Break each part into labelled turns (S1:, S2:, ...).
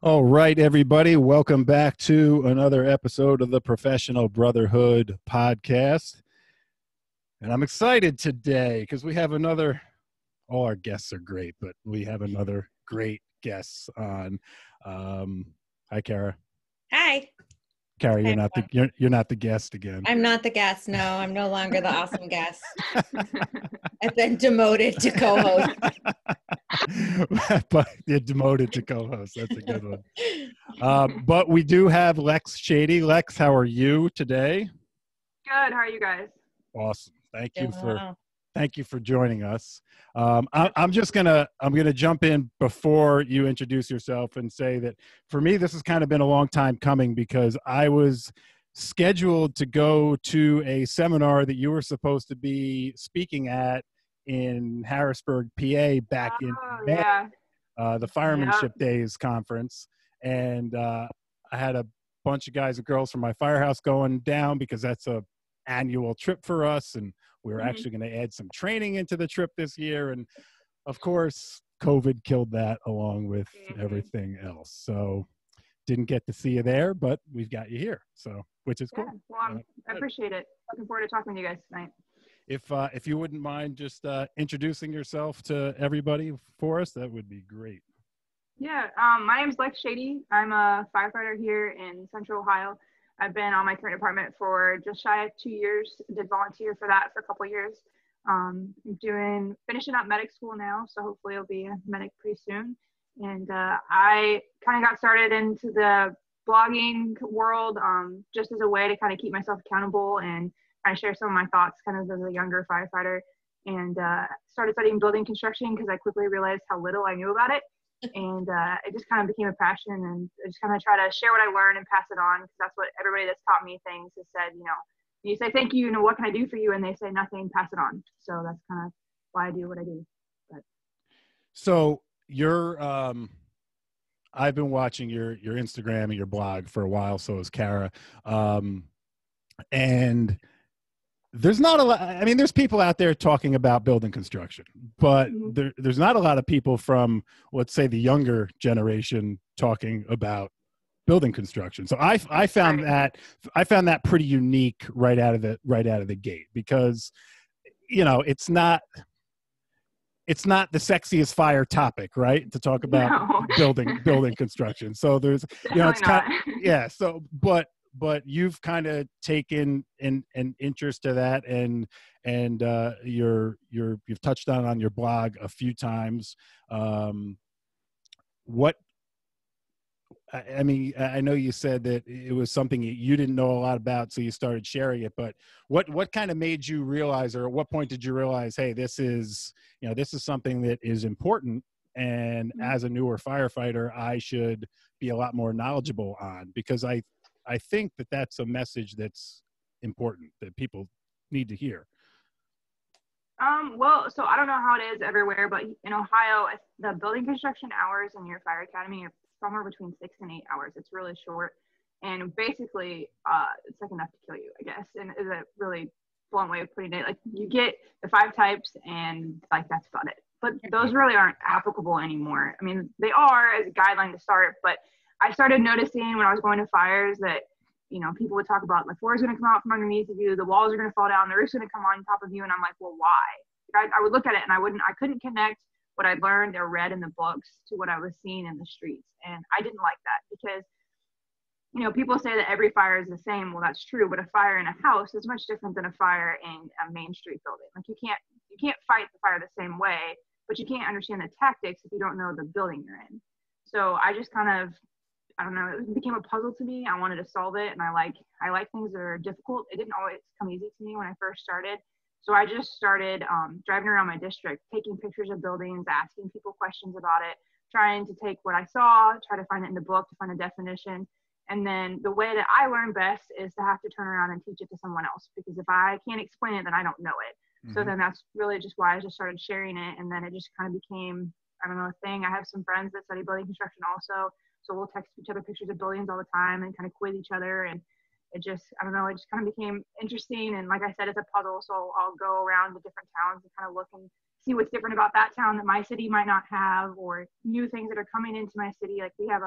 S1: All right, everybody, welcome back to another episode of the Professional Brotherhood podcast. And I'm excited today because we have all our guests are great, but we have another great guest on. Hi, Kara.
S2: Hi.
S1: Kara,
S2: Hi,
S1: you're not the guest again.
S2: I'm not the guest. No, I'm no longer the awesome guest. I've been demoted to co-host.
S1: But you're demoted to co-host. That's a good one. But we do have Lex Shady. Lex, how are you today?
S3: Good. How are you guys?
S1: Awesome. Thank you for joining us. I'm gonna jump in before you introduce yourself and say that for me, this has kind of been a long time coming because I was scheduled to go to a seminar that you were supposed to be speaking at in Harrisburg, PA, back in May,
S3: yeah.
S1: The Firemanship Days conference, and I had a bunch of guys and girls from my firehouse going down because that's a annual trip for us, and we were actually going to add some training into the trip this year, and of course COVID killed that along with everything else, so didn't get to see you there, but we've got you here, so which is cool.
S3: Well, I appreciate it. Looking forward to talking to you guys tonight.
S1: If you wouldn't mind just introducing yourself to everybody for us, that would be great.
S3: Yeah, my name is Lex Shady. I'm a firefighter here in Central Ohio. I've been on my current department for just shy of 2 years. Did volunteer for that for a couple of years. Finishing up medic school now, so hopefully I'll be a medic pretty soon. And I kind of got started into the blogging world just as a way to kind of keep myself accountable and kind of share some of my thoughts kind of as a younger firefighter. And started studying building construction because I quickly realized how little I knew about it. And it just kind of became a passion, and I just kind of try to share what I learned and pass it on, because that's what everybody that's taught me things has said, you say thank you, what can I do for you, and they say nothing, pass it on. So that's kind of why I do what I do.
S1: So you're I've been watching your Instagram and your blog for a while, so is Kara, and there's not a lot. I mean, there's people out there talking about building construction, but there's not a lot of people from, let's say, the younger generation talking about building construction. So I found that pretty unique right out of the gate, because it's not the sexiest fire topic, right, to talk about building construction. So there's it's kind of, so but you've kind of taken an interest to that, and you've touched on your blog a few times. I mean, I know you said that it was something you didn't know a lot about, so you started sharing it. But what kind of made you realize, or at what point did you realize, hey, this is something that is important, and as a newer firefighter, I should be a lot more knowledgeable on, because I think that that's a message that's important that people need to hear.
S3: Well, so I don't know how it is everywhere, but in Ohio, the building construction hours in your fire academy are somewhere between 6 and 8 hours. It's really short, and basically, it's like enough to kill you, I guess. And is a really blunt way of putting it. Like, you get the 5 types, and like that's about it. But those really aren't applicable anymore. I mean, they are as a guideline to start, but I started noticing when I was going to fires that, people would talk about the floor is going to come out from underneath of you, the walls are going to fall down, the roof's going to come on top of you. And I'm like, well, why? I would look at it and I couldn't connect what I'd learned or read in the books to what I was seeing in the streets. And I didn't like that, because, people say that every fire is the same. Well, that's true. But a fire in a house is much different than a fire in a Main Street building. Like, you can't fight the fire the same way, but you can't understand the tactics if you don't know the building you're in. So I just kind of, I don't know, it became a puzzle to me. I wanted to solve it, and I like things that are difficult. It didn't always come easy to me when I first started. So I just started driving around my district, taking pictures of buildings, asking people questions about it, trying to take what I saw, try to find it in the book, to find a definition. And then the way that I learn best is to have to turn around and teach it to someone else, because if I can't explain it, then I don't know it. So then that's really just why I just started sharing it. And then it just kind of became, I don't know, a thing. I have some friends that study building construction also. So we'll text each other pictures of buildings all the time and kind of quiz each other. And it just, I don't know, it just kind of became interesting. And like I said, it's a puzzle. So I'll go around to different towns and kind of look and see what's different about that town that my city might not have, or new things that are coming into my city. Like, we have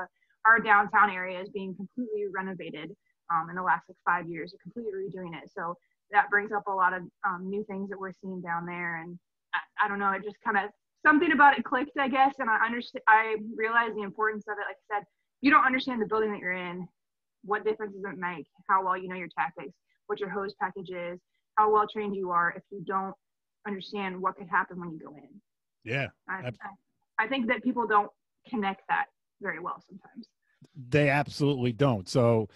S3: our downtown area is being completely renovated in the last like 5 years, completely redoing it. So that brings up a lot of new things that we're seeing down there. And I don't know, it just kind of, something about it clicked, I guess. And I realized the importance of it. Like I said, you don't understand the building that you're in, what difference does it make, how well you know your tactics, what your hose package is, how well trained you are, if you don't understand what could happen when you go in.
S1: Yeah.
S3: I think that people don't connect that very well sometimes.
S1: They absolutely don't. So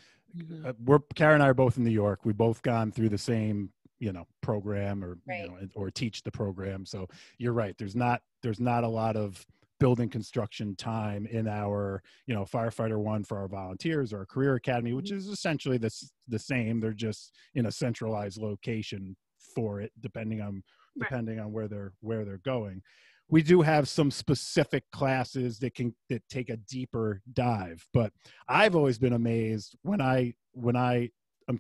S1: Kara and I are both in New York. We've both gone through the same, program or,
S2: Right.
S1: Or teach the program. So you're right. There's not a lot of building construction time in our, Firefighter One for our volunteers, or our career academy, which is essentially the same. They're just in a centralized location for it, depending on where they're going. We do have some specific classes that take a deeper dive, but I've always been amazed when I'm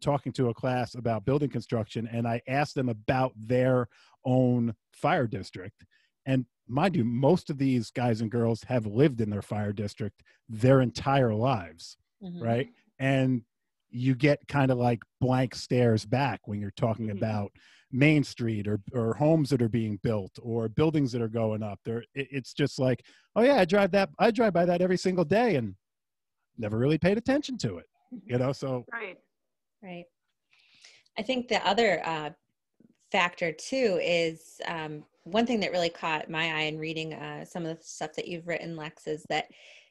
S1: talking to a class about building construction and I ask them about their own fire district. And mind you, most of these guys and girls have lived in their fire district their entire lives, right? And you get kind of like blank stares back when you're talking about Main Street or homes that are being built or buildings that are going up there. It's just like, oh yeah, I drive by that every single day and never really paid attention to it, so.
S2: Right. I think the other factor too is one thing that really caught my eye in reading some of the stuff that you've written, Lex, is that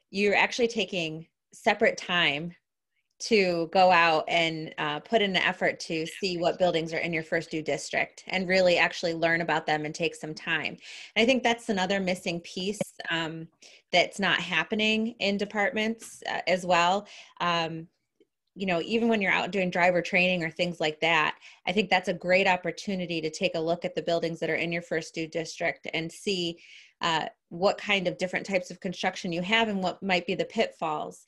S2: you're actually taking separate time to go out and put in an effort to see what buildings are in your first due district and really actually learn about them and take some time. And I think that's another missing piece that's not happening in departments as well. Even when you're out doing driver training or things like that, I think that's a great opportunity to take a look at the buildings that are in your first due district and see what kind of different types of construction you have and what might be the pitfalls.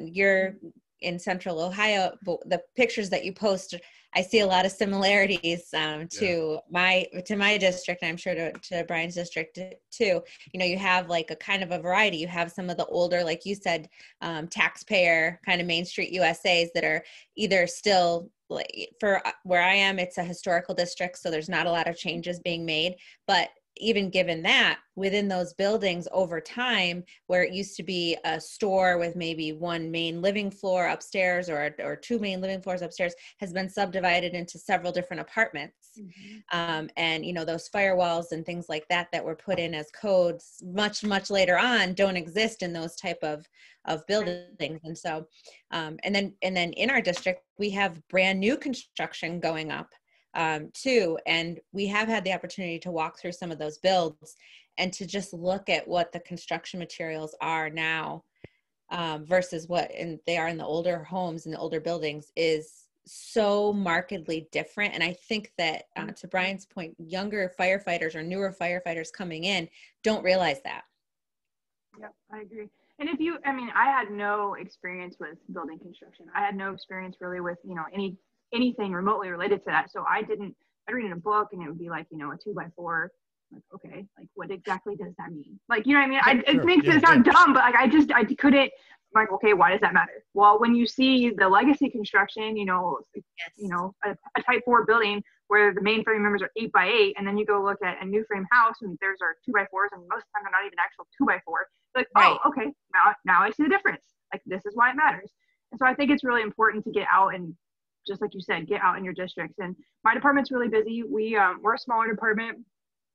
S2: You're in Central Ohio, but the pictures that you post, I see a lot of similarities to my district, and I'm sure to Brian's district too. You have like a kind of a variety. You have some of the older, like you said, taxpayer kind of Main Street USAs that are either still, like for where I am, it's a historical district, so there's not a lot of changes being made, but even given that, within those buildings over time, where it used to be a store with maybe one main living floor upstairs or two main living floors upstairs, has been subdivided into several different apartments. And those firewalls and things like that were put in as codes much later on don't exist in those type of buildings. And so and then in our district we have brand new construction going up too. And we have had the opportunity to walk through some of those builds and to just look at what the construction materials are now versus what they are in the older homes and the older buildings is so markedly different. And I think that to Brian's point, younger firefighters or newer firefighters coming in don't realize that.
S3: Yeah, I agree. And I had no experience with building construction. I had no experience really with, anything remotely related to that. So I'd read in a book and it would be like, a 2x4. Like, okay, like what exactly does that mean? Like, you know what I mean? It makes it sound dumb, but like I couldn't, like, okay, why does that matter? Well, when you see the legacy construction, a type 4 building where the main frame members are 8x8, and then you go look at a new frame house and there's our 2x4s, and most of the time they're not even actual 2x4. Like, oh, okay, now I see the difference. Like, this is why it matters. And so I think it's really important to get out and, just like you said, get out in your districts. And my department's really busy. We're a smaller department.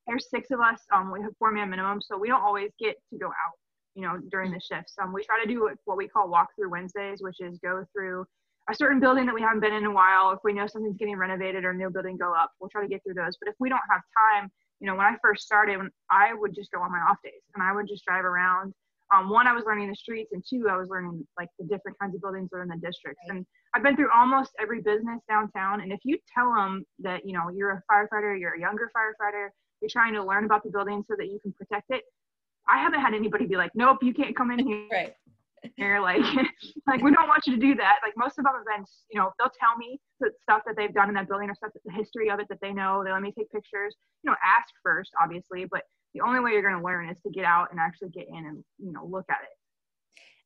S3: There's 6 of us. We have 4-man minimum, so we don't always get to go out, during the shifts. We try to do what we call walkthrough Wednesdays, which is go through a certain building that we haven't been in a while. If we know something's getting renovated or a new building go up, we'll try to get through those. But if we don't have time, when I first started, I would just go on my off days and I would just drive around. One, I was learning the streets, and 2, I was learning like the different kinds of buildings that are in the districts. And I've been through almost every business downtown. And if you tell them that, you're a firefighter, you're a younger firefighter, you're trying to learn about the building so that you can protect it, I haven't had anybody be like, nope, you can't come in here.
S2: Right.
S3: Like, like, we don't want you to do that. Like, most of them have been, they'll tell me the stuff that they've done in that building or stuff, the history of it that they know. They let me take pictures, ask first, obviously, but the only way you're going to learn is to get out and actually get in and, look at it.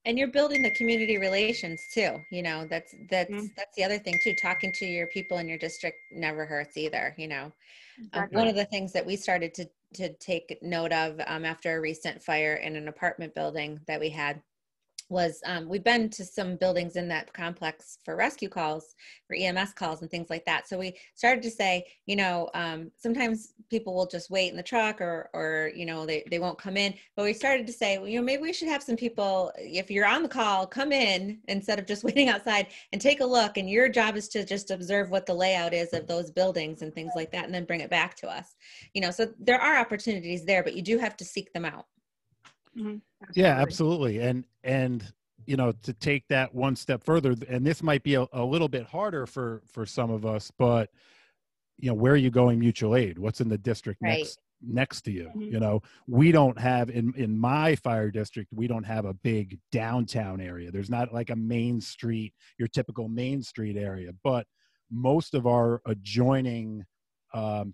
S2: And you're building the community relations too. That's the other thing too. Talking to your people in your district never hurts either.
S3: Exactly.
S2: One of the things that we started to take note of after a recent fire in an apartment building that we had was we've been to some buildings in that complex for rescue calls, for EMS calls and things like that. So we started to say, sometimes people will just wait in the truck or they won't come in. But we started to say, well, maybe we should have some people, if you're on the call, come in instead of just waiting outside and take a look. And your job is to just observe what the layout is of those buildings and things like that, and then bring it back to us. So there are opportunities there, but you do have to seek them out.
S3: Mm-hmm.
S1: Yeah, absolutely. And to take that one step further, and this might be a little bit harder for some of us, but where are you going mutual aid? What's in the district next to you?
S3: Mm-hmm.
S1: We don't have in my fire district, we don't have a big downtown area. There's not like a main street, your typical main street area, but most of our adjoining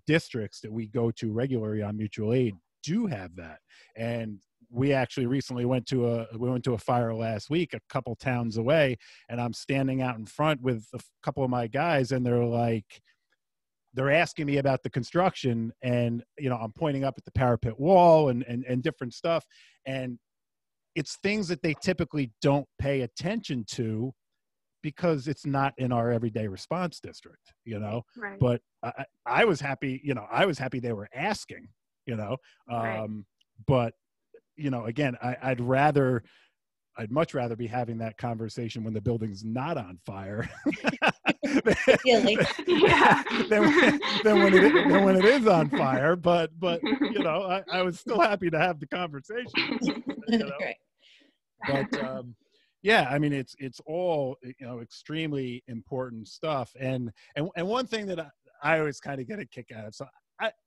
S1: districts that we go to regularly on mutual aid do have that. And we actually recently went to a fire last week, a couple towns away, and I'm standing out in front with a couple of my guys, and they're asking me about the construction, and I'm pointing up at the parapet wall and different stuff, and it's things that they typically don't pay attention to because it's not in our everyday response district,
S3: Right.
S1: But I was happy, they were asking,
S3: Right.
S1: But again, I'd much rather be having that conversation when the building's not on fire
S2: Really?
S1: than when it is on fire. But I was still happy to have the conversation.
S2: Right.
S1: But yeah, I mean, it's all extremely important stuff. And one thing that I always kind of get a kick out of. So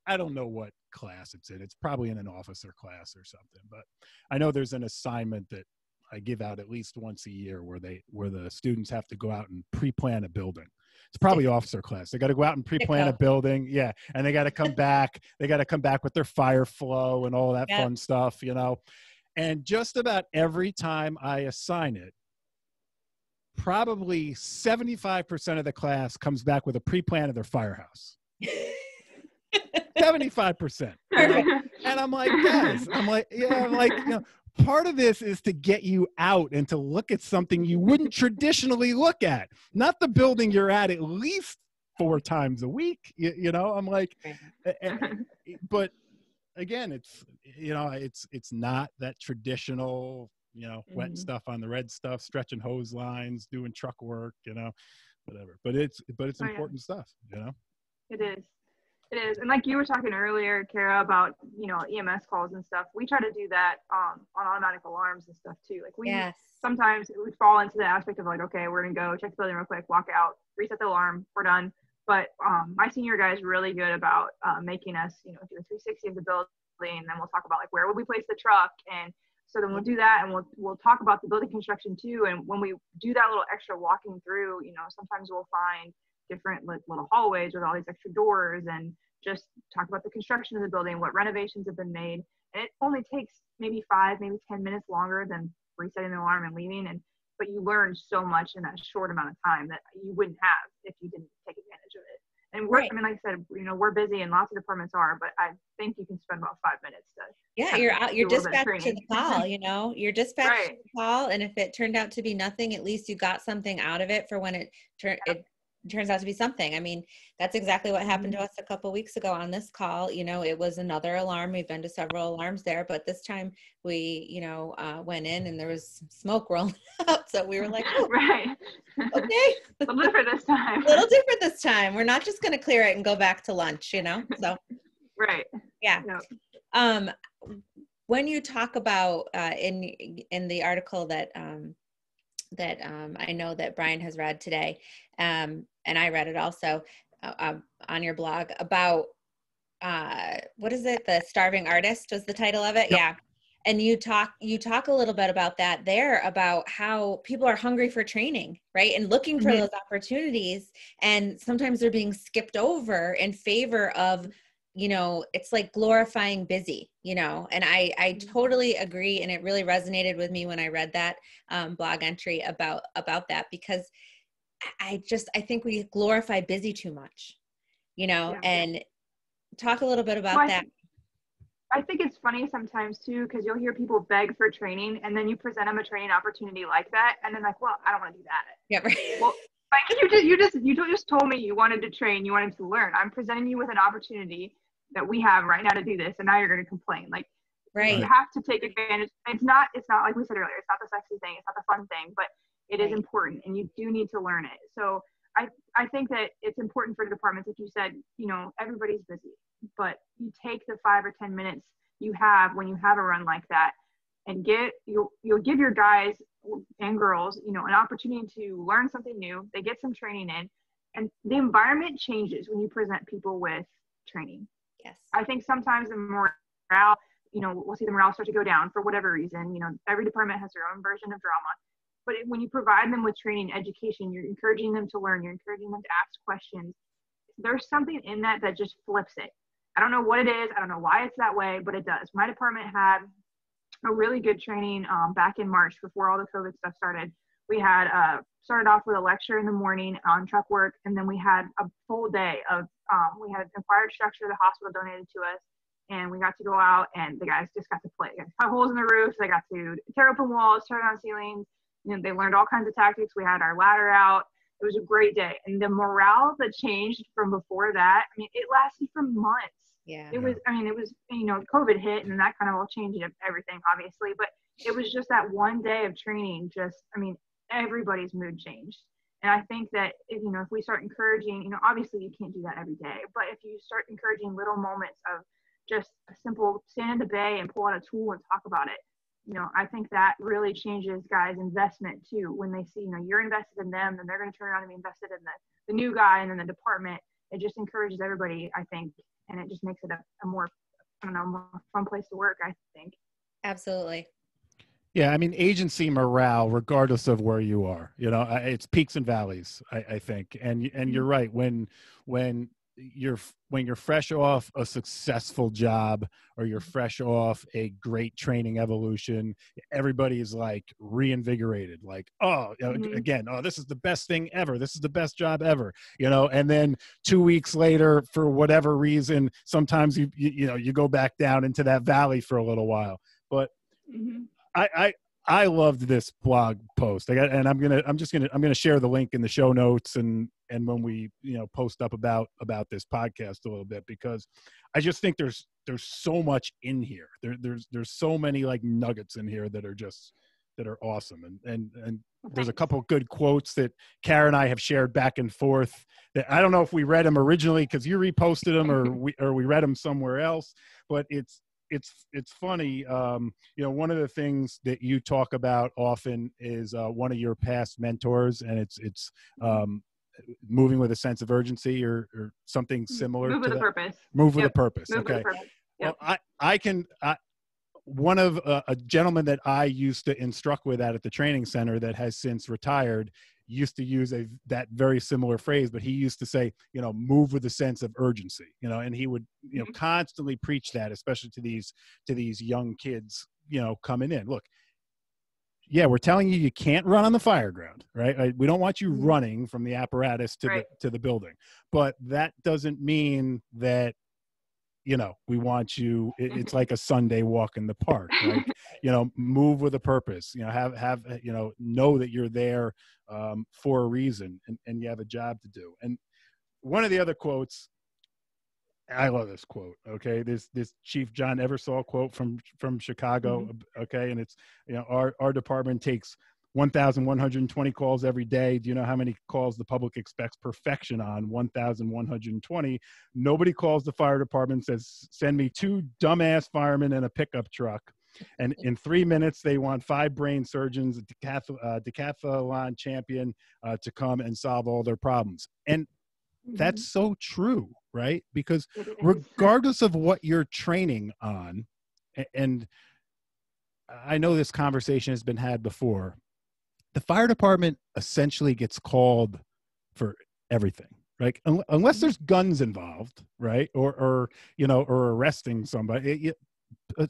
S1: I don't know what class it's in. It's probably in an officer class or something, but I know there's an assignment that I give out at least once a year where the students have to go out and pre-plan a building. It's probably officer class. They got to go out and pre-plan a building. Yeah. And they got to come back. They got to come back with their fire flow and all that fun stuff, and just about every time I assign it, probably 75% of the class comes back with a pre-plan of their firehouse. 75%. And I'm like, guys, part of this is to get you out and to look at something you wouldn't traditionally look at, not the building you're at least 4 times a week. I'm like, but again, it's not that traditional, wetting stuff on the red stuff, stretching hose lines, doing truck work, whatever. But it's important stuff,
S3: It is. It is. And like you were talking earlier, Kara, about, EMS calls and stuff, we try to do that on automatic alarms and stuff too. Like sometimes we fall into the aspect of like, okay, we're going to go check the building real quick, walk out, reset the alarm, we're done. But my senior guy is really good about making us, do a 360 of the building, and then we'll talk about like where will we place the truck. And so then we'll do that, and we'll talk about the building construction too. And when we do that little extra walking through, sometimes we'll find different little hallways with all these extra doors, and just talk about the construction of the building, what renovations have been made. And it only takes maybe 5, maybe 10 minutes longer than resetting the alarm and leaving. But you learn so much in that short amount of time that you wouldn't have if you didn't take advantage of it. And like I said, we're busy and lots of departments are, but I think you can spend about 5 minutes to
S2: you're dispatched to the call, you're dispatched to the call. And if it turned out to be nothing, at least you got something out of it for when it turns out to be something. I mean, that's exactly what happened to us a couple of weeks ago on this call. It was another alarm. We've been to several alarms there, but this time we, went in and there was smoke rolling out. So we were like, oh,
S3: right.
S2: Okay.
S3: A little different this time.
S2: A little different this time. We're not just going to clear it and go back to lunch, so.
S3: Right.
S2: Yeah. Yep. When you talk about in the article that I know that Brian has read today, and I read it also on your blog about what is it? The Starving Artist was the title of it. Yep. Yeah. And you talk a little bit about that there, about how people are hungry for training, right? And looking for those opportunities. And sometimes they're being skipped over in favor of you know, it's like glorifying busy, you know, and I totally agree. And it really resonated with me when I read that blog entry about that, because I think we glorify busy too much, you know,
S3: Yeah.
S2: and talk a little bit about
S3: Well,
S2: that.
S3: I think it's funny sometimes too, because you'll hear people beg for training, and then you present them a training opportunity like that, and then like, well, I don't want to do that.
S2: Yeah, right.
S3: Well, like you just told me you wanted to train, you wanted to learn. I'm presenting you with an opportunity that we have right now to do this, and now you're going to complain. Like,
S2: Right.
S3: you have to take advantage. It's not like we said earlier. It's not the sexy thing. It's not the fun thing, but it is important, and you do need to learn it. So I think that it's important for departments, like you said, you know, everybody's busy, but you take the 5 or 10 minutes you have when you have a run like that, and you'll give your guys and girls, you know, an opportunity to learn something new. They get some training in, and the environment changes when you present people with training.
S2: Yes.
S3: I think sometimes the morale, you know, we'll see the morale start to go down for whatever reason. You know, every department has their own version of drama. But when you provide them with training, education, you're encouraging them to learn, you're encouraging them to ask questions. There's something in that just flips it. I don't know what it is. I don't know why it's that way, but it does. My department had a really good training back in March before all the COVID stuff started. We had started off with a lecture in the morning on truck work, and then we had a full day of we had acquired structure the hospital donated to us, and we got to go out, and the guys just got to play. They got holes in the roof. They got to tear open walls, turn on ceilings. You know, they learned all kinds of tactics. We had our ladder out. It was a great day. And the morale that changed from before that, I mean, it lasted for months.
S2: Yeah.
S3: It was, you know, COVID hit, and that kind of all changed everything, obviously. But it was just that one day of training, everybody's mood changed. And I think that, if we start encouraging, obviously you can't do that every day, but if you start encouraging little moments of just a simple stand in the bay and pull out a tool and talk about it, I think that really changes guys' investment too. When they see, you're invested in them, then they're going to turn around and be invested in the new guy and then the department. It just encourages everybody, I think, and it just makes it a more, more fun place to work, I think.
S2: Absolutely.
S1: Yeah, I mean, agency morale, regardless of where you are, it's peaks and valleys, I think. And you're right. When you're fresh off a successful job, or you're fresh off a great training evolution, everybody is like reinvigorated, like, again, this is the best thing ever. This is the best job ever, and then 2 weeks later, for whatever reason, sometimes you go back down into that valley for a little while. But I loved this blog post. I'm gonna share the link in the show notes and when we post up about this podcast a little bit, because I just think there's so much in here. There's so many like nuggets in here that are awesome. And there's a couple of good quotes that Kara and I have shared back and forth that I don't know if we read them originally because you reposted them or we read them somewhere else, but it's funny. One of the things that you talk about often is one of your past mentors, and it's moving with a sense of urgency or something similar.
S3: Move with a purpose.
S1: Move with a purpose.
S3: Move
S1: Okay.
S3: With a purpose. Yep.
S1: Well, one of a gentleman that I used to instruct with at the training center that has since retired used to use that very similar phrase, but he used to say, move with a sense of urgency, and he would, constantly preach that, especially to these young kids, coming in. Look, yeah, we're telling you can't run on the fire ground, right? We don't want you running from the apparatus to the building, but that doesn't mean that, we want you, it's like a Sunday walk in the park, right? Move with a purpose, have, know that you're there for a reason and you have a job to do. And one of the other quotes, I love this quote. Okay. This Chief John Eversole quote from Chicago. Okay. And it's, our department takes 1,120 calls every day. Do you know how many calls the public expects perfection on? 1,120. Nobody calls the fire department and says, send me 2 dumbass firemen and a pickup truck. And in 3 minutes, they want 5 brain surgeons, a decathlon champion to come and solve all their problems. And that's so true, right? Because regardless of what you're training on, and I know this conversation has been had before, the fire department essentially gets called for everything, Like unless there's guns involved, right? Or or arresting somebody.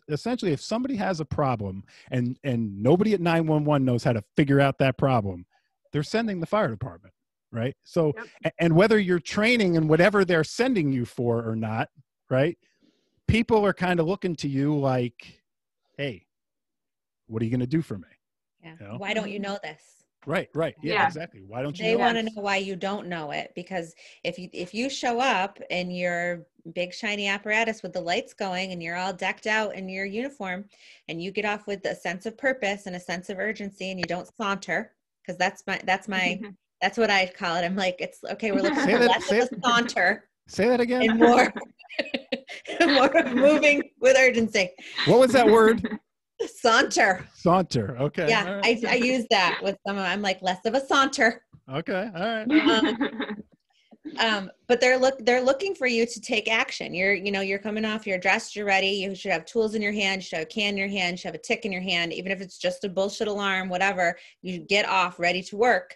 S1: Essentially, if somebody has a problem and nobody at 911 knows how to figure out that problem, they're sending the fire department, right? So, and whether you're training and whatever they're sending you for or not, right? People are kind of looking to you like, hey, what are you going to do for me?
S2: Yeah.
S1: You know?
S2: Why don't you know this?
S1: Right. Yeah, exactly. Why don't you
S2: They
S1: know
S2: want to
S1: this?
S2: know why you don't know it, because if you show up in your big shiny apparatus with the lights going and you're all decked out in your uniform and you get off with a sense of purpose and a sense of urgency and you don't saunter, because that's what I call it. I'm like, it's okay, we're looking for less of a saunter.
S1: Say that again.
S2: And more of moving with urgency.
S1: What was that word?
S2: Saunter.
S1: Okay.
S2: Yeah, right. I use that with some of, I'm like, less of a saunter.
S1: Okay. All right.
S2: But they're looking for you to take action. You're coming off, you're dressed, you're ready. You should have tools in your hand. You should have a can in your hand. You should have a tick in your hand. Even if it's just a bullshit alarm, whatever, you get off ready to work.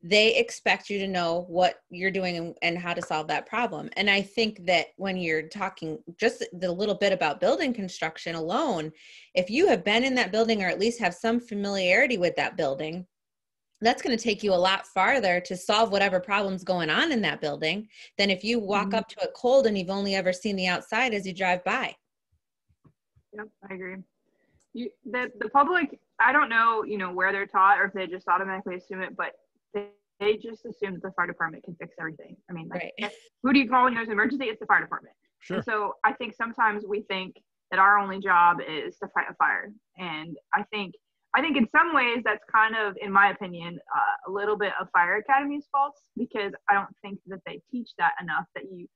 S2: They expect you to know what you're doing and how to solve that problem. And I think that when you're talking just the little bit about building construction alone, if you have been in that building or at least have some familiarity with that building, that's going to take you a lot farther to solve whatever problem's going on in that building than if you walk up to it cold and you've only ever seen the outside as you drive by.
S3: Yep, I agree. The public, I don't know, where they're taught or if they just automatically assume it, but they just assume that the fire department can fix everything. I mean, like, right. Who do you call when there's an emergency? It's the fire department. Sure. And so I think sometimes we think that our only job is to fight a fire. And I think in some ways that's kind of, in my opinion, a little bit of fire academy's fault, because I don't think that they teach that enough, that you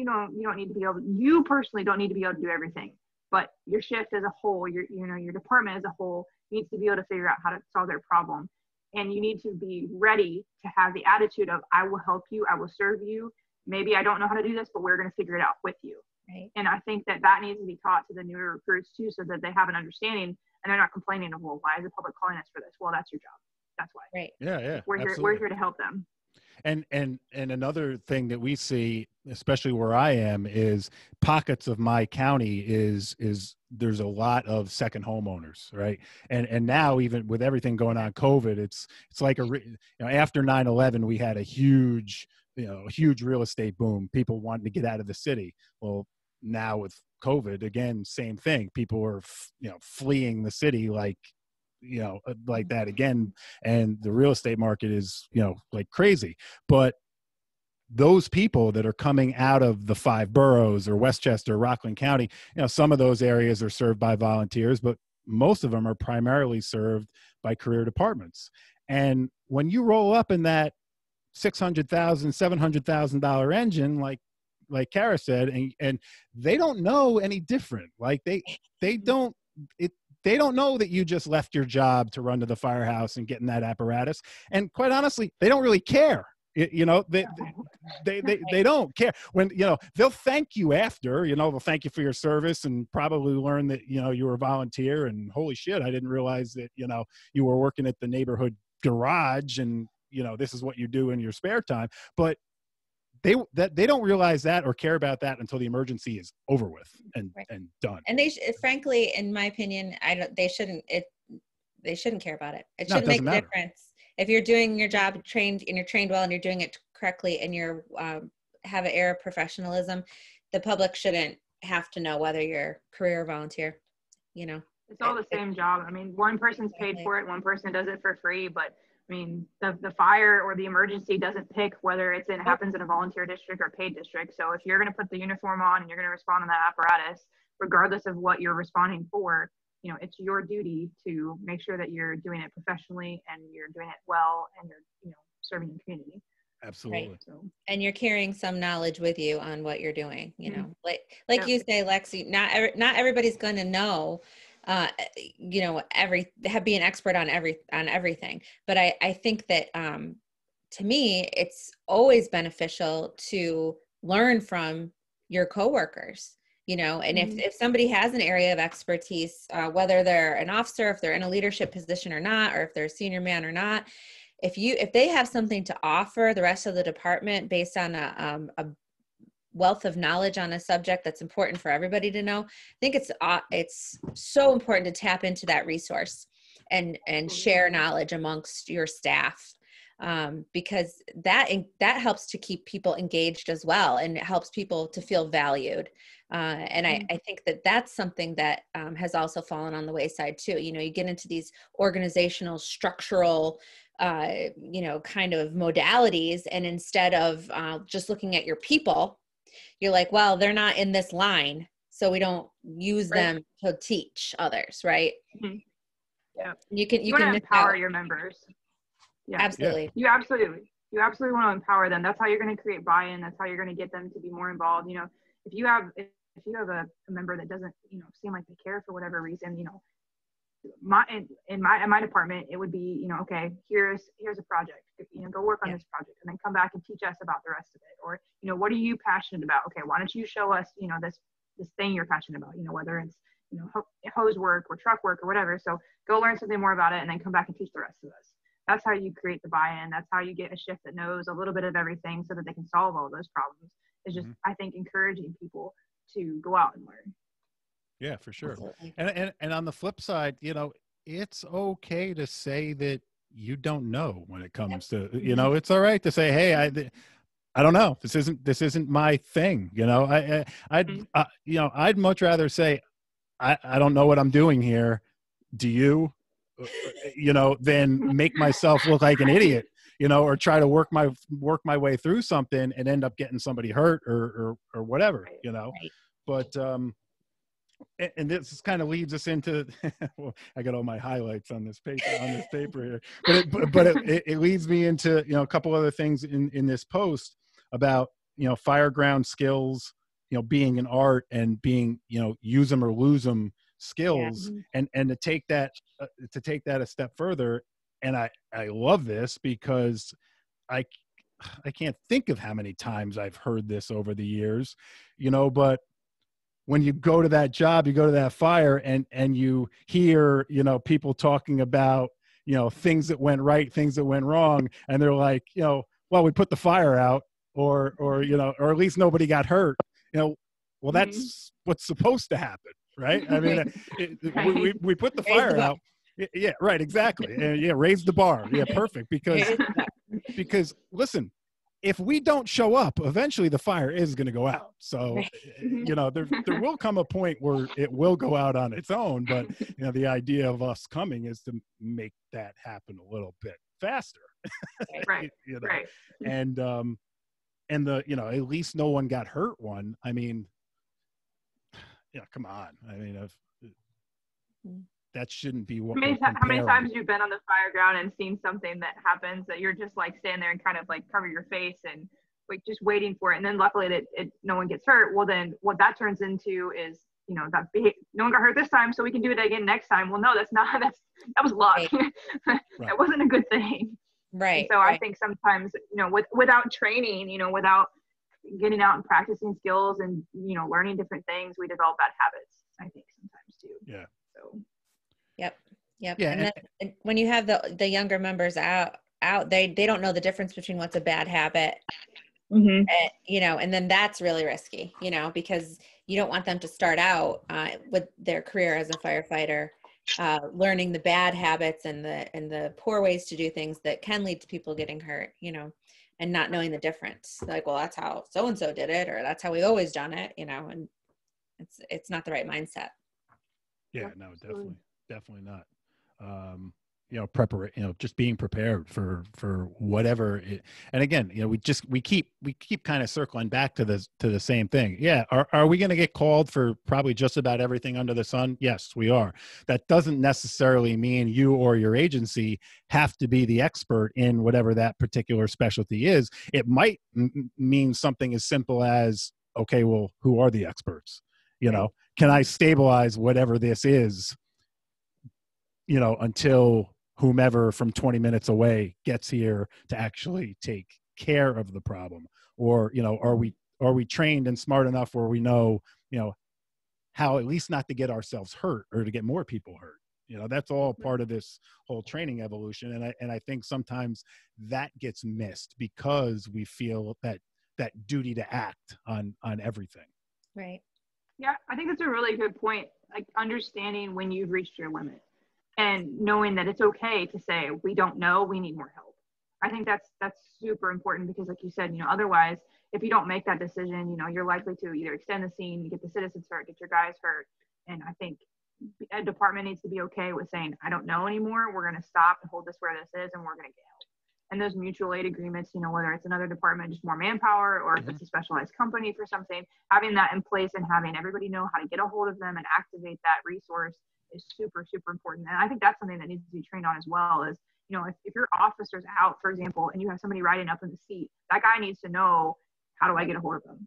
S3: don't need to be able, you personally don't need to be able to do everything, but your shift as a whole, your department as a whole needs to be able to figure out how to solve their problem. And you need to be ready to have the attitude of, I will help you, I will serve you. Maybe I don't know how to do this, but we're going to figure it out with you. Right. And I think that needs to be taught to the newer recruits too, so that they have an understanding and they're not complaining of, well, why is the public calling us for this? Well, that's your job. That's why.
S2: Right.
S1: Yeah.
S3: We're here to help them.
S1: And another thing that we see, especially where I am, is pockets of my county is there's a lot of second homeowners, right? And now, even with everything going on COVID, it's like after 9/11 we had a huge real estate boom. People wanted to get out of the city. Well, now with COVID, again, same thing. People are fleeing the city like that again, and the real estate market is like crazy. But those people that are coming out of the 5 boroughs or Westchester, Rockland County, some of those areas are served by volunteers, but most of them are primarily served by career departments. And when you roll up in that $600,000, $700,000 engine, like Kara said, and they don't know any different. Like they don't know that you just left your job to run to the firehouse and get in that apparatus. And quite honestly, they don't really care. They don't care. When, they'll thank you after, they'll thank you for your service and probably learn that, you were a volunteer and holy shit, I didn't realize that, you were working at the neighborhood garage and, this is what you do in your spare time. But they don't realize that or care about that until the emergency is over with and done.
S2: And frankly, in my opinion, they shouldn't care about it. It shouldn't make a difference. If you're doing your job you're trained well and you're doing it correctly and you're have an air of professionalism, the public shouldn't have to know whether you're career or volunteer.
S3: It's all the same job. I mean, one person's paid for it, one person does it for free, but I mean, the fire or the emergency doesn't pick whether it happens in a volunteer district or paid district. So if you're going to put the uniform on and you're going to respond to that apparatus, regardless of what you're responding for, it's your duty to make sure that you're doing it professionally and you're doing it well and you're, serving the community.
S1: Absolutely. Right.
S2: So, and you're carrying some knowledge with you on what you're doing, like you say, Lexi, not everybody's going to know, be an expert on everything. But I think that, to me, it's always beneficial to learn from your coworkers, and if somebody has an area of expertise, whether they're an officer, if they're in a leadership position or not, or if they're a senior man or not, if they have something to offer the rest of the department based on a wealth of knowledge on a subject that's important for everybody to know, I think it's so important to tap into that resource and share knowledge amongst your staff, because that helps to keep people engaged as well, and it helps people to feel valued. And I think that's something that has also fallen on the wayside too. You know, you get into these organizational, structural, kind of modalities, and instead of just looking at your people, you're like, well, they're not in this line, so we don't use them to teach others, right?
S3: Mm-hmm. Yeah.
S2: You can
S3: empower your members. Yeah,
S2: absolutely.
S3: You absolutely want to empower them. That's how you're going to create buy-in. That's how you're going to get them to be more involved. You know, if you have a member that doesn't, seem like they care for whatever reason, in my department, it would be, okay, here's a project, go work on this project, and then come back and teach us about the rest of it. Or, what are you passionate about? Okay, why don't you show us, this thing you're passionate about, whether it's, hose work or truck work or whatever. So go learn something more about it and then come back and teach the rest of us. That's how you create the buy-in. That's how you get a shift that knows a little bit of everything so that they can solve all those problems. It's just, I think, encouraging people to go out and learn.
S1: Yeah, for sure.
S2: Absolutely.
S1: And on the flip side, it's okay to say that you don't know when it comes to, it's all right to say, hey, I don't know. This isn't my thing. I'd much rather say, I don't know what I'm doing here. Do you, than make myself look like an idiot, or try to work my way through something and end up getting somebody hurt or whatever,
S2: Right.
S1: But, and this kind of leads us into, well, I got all my highlights on this paper here, but it leads me into, a couple other things in this post about, fireground skills, being an art and being, use them or lose them skills, and to take that a step further. And I love this because I can't think of how many times I've heard this over the years, but when you go to that job, you go to that fire and you hear, people talking about, things that went right, things that went wrong. And they're like, well, we put the fire out or at least nobody got hurt, well, that's what's supposed to happen. Right. I mean, we put the fire out. Yeah, right. Exactly. And raise the bar. Yeah. Perfect. Because listen, if we don't show up, eventually the fire is going to go out. So, there will come a point where it will go out on its own. But, the idea of us coming is to make that happen a little bit faster.
S3: Right. Right.
S1: And at least no one got hurt one. I mean, come on. I mean, that shouldn't be what
S3: how many times have you been on the fire ground and seen something that happens that you're just like standing there and kind of like cover your face and like just waiting for it, and then luckily that no one gets hurt. Well, then what that turns into is no one got hurt this time, so we can do it again next time. Well, no, that was luck. Right. That wasn't a good thing.
S2: Right.
S3: And so I think sometimes without training, without getting out and practicing skills and learning different things, we develop bad habits, I think, sometimes too.
S1: Yeah.
S3: So
S2: Yep.
S1: Yeah.
S2: And then when you have the younger members out, they don't know the difference between what's a bad habit, and, and then that's really risky, because you don't want them to start out with their career as a firefighter, learning the bad habits and the poor ways to do things that can lead to people getting hurt, and not knowing the difference. Like, well, that's how so-and-so did it, or that's how we always done it, and it's not the right mindset.
S1: Yeah, no, definitely not. Just being prepared for whatever it, and again, we keep kind of circling back to the same thing. Yeah. Are we going to get called for probably just about everything under the sun? Yes, we are. That doesn't necessarily mean you or your agency have to be the expert in whatever that particular specialty is. It might mean something as simple as, okay, well, who are the experts? Can I stabilize whatever this is, until whomever from 20 minutes away gets here to actually take care of the problem? Or, are we trained and smart enough where we know, how at least not to get ourselves hurt or to get more people hurt, You know, that's all part of this whole training evolution. And I think sometimes that gets missed because we feel that duty to act on everything.
S2: Right.
S3: Yeah, I think that's a really good point. Like understanding when you've reached your limit and knowing that it's okay to say, we don't know, we need more help. I think that's super important because like you said, you know, otherwise, if you don't make that decision, you know, you're likely to either extend the scene, get the citizens hurt, get your guys hurt. And I think a department needs to be okay with saying, I don't know anymore. We're going to stop and hold this where this is, and we're going to get help. And those mutual aid agreements, you know, whether it's another department, just more manpower, or if it's a specialized company for something, having that in place and having everybody know how to get a hold of them and activate that resource is super, super important. And I think that's something that needs to be trained on as well is, you know, if your officer's out, for example, and you have somebody riding up in the seat, that guy needs to know, how do I get a hold of them?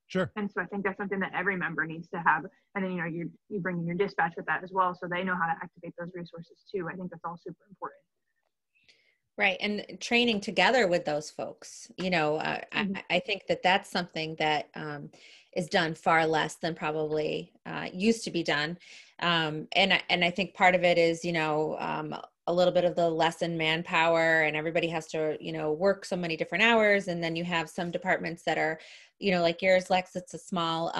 S1: Sure.
S3: And so I think that's something that every member needs to have. And then, you know, you bring in your dispatch with that as well, so they know how to activate those resources too. I think that's all super important.
S2: Right. And training together with those folks, you know, I think that that's something that is done far less than probably used to be done. And I think part of it is, you know, a little bit of the lessened manpower, and everybody has to, you know, work so many different hours. And then you have some departments that are, you know, like yours, Lex, it's a small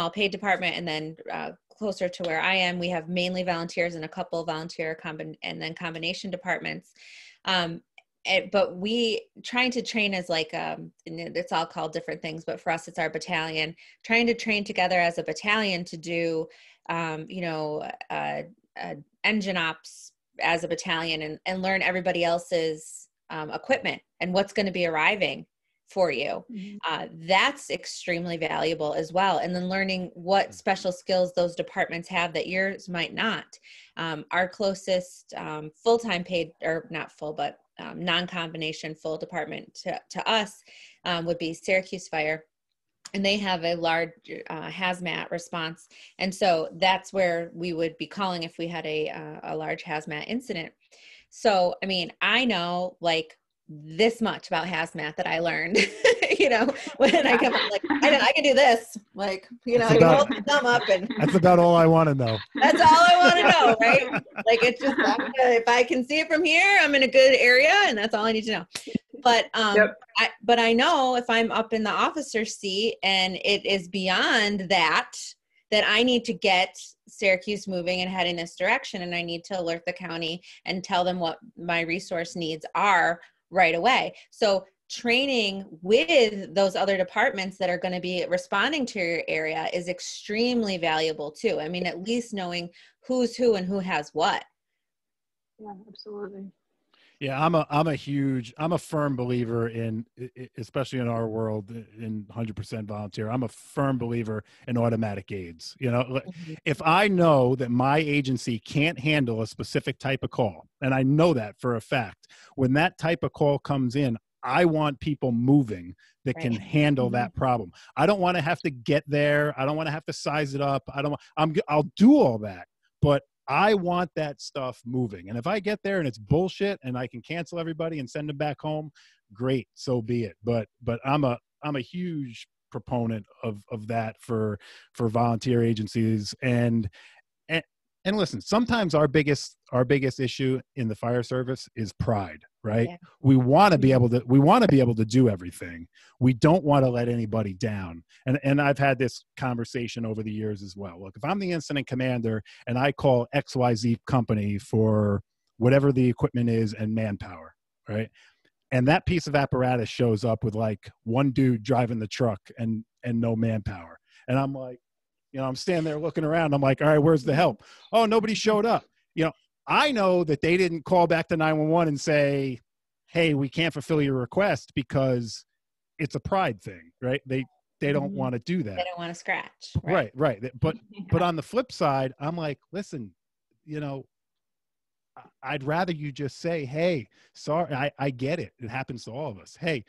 S2: paid department. And then closer to where I am, we have mainly volunteers and a couple volunteer and then combination departments. But we trying to train as like, it's all called different things, but for us, it's our battalion, trying to train together as a battalion to do, you know, engine ops as a battalion and learn everybody else's equipment and what's going to be arriving for you. That's extremely valuable as well. And then learning what special skills those departments have that yours might not. Our closest full-time paid, or not full, but non-combination full department to us would be Syracuse Fire. And they have a large hazmat response. And so that's where we would be calling if we had a large hazmat incident. So, I mean, I know like this much about hazmat that I learned, you know, when I come up, like, I can do this, like, you know, I can hold my thumb up and
S1: that's about all I want to know.
S2: That's all I want to know, right? Like, it's just, if I can see it from here, I'm in a good area, and that's all I need to know. But, I know if I'm up in the officer's seat and it is beyond that I need to get Syracuse moving and heading this direction. And I need to alert the county and tell them what my resource needs are right away. So training with those other departments that are going to be responding to your area is extremely valuable too. I mean, at least knowing who's who and who has what.
S3: Yeah, absolutely.
S1: Yeah, I'm a firm believer in, especially in our world, in 100% volunteer. I'm a firm believer in automatic aids. You know, if I know that my agency can't handle a specific type of call, and I know that for a fact, when that type of call comes in, I want people moving that can handle that problem. I don't want to have to get there. I don't want to have to size it up. I'll do all that, but I want that stuff moving. And if I get there and it's bullshit and I can cancel everybody and send them back home, great, so be it. But I'm a huge proponent of that for volunteer agencies. And listen, sometimes our biggest issue in the fire service is pride, right? Yeah. We want to be able to do everything. We don't want to let anybody down. And I've had this conversation over the years as well. Look, if I'm the incident commander and I call XYZ company for whatever the equipment is and manpower, right? And that piece of apparatus shows up with like one dude driving the truck and no manpower. And I'm like, you know, I'm standing there looking around. I'm like, all right, where's the help? Oh, nobody showed up. You know, I know that they didn't call back to 911 and say, hey, we can't fulfill your request because it's a pride thing, right? They don't want to do that.
S2: They don't want to scratch.
S1: Right. But on the flip side, I'm like, listen, you know, I'd rather you just say, hey, sorry, I get it. It happens to all of us. Hey,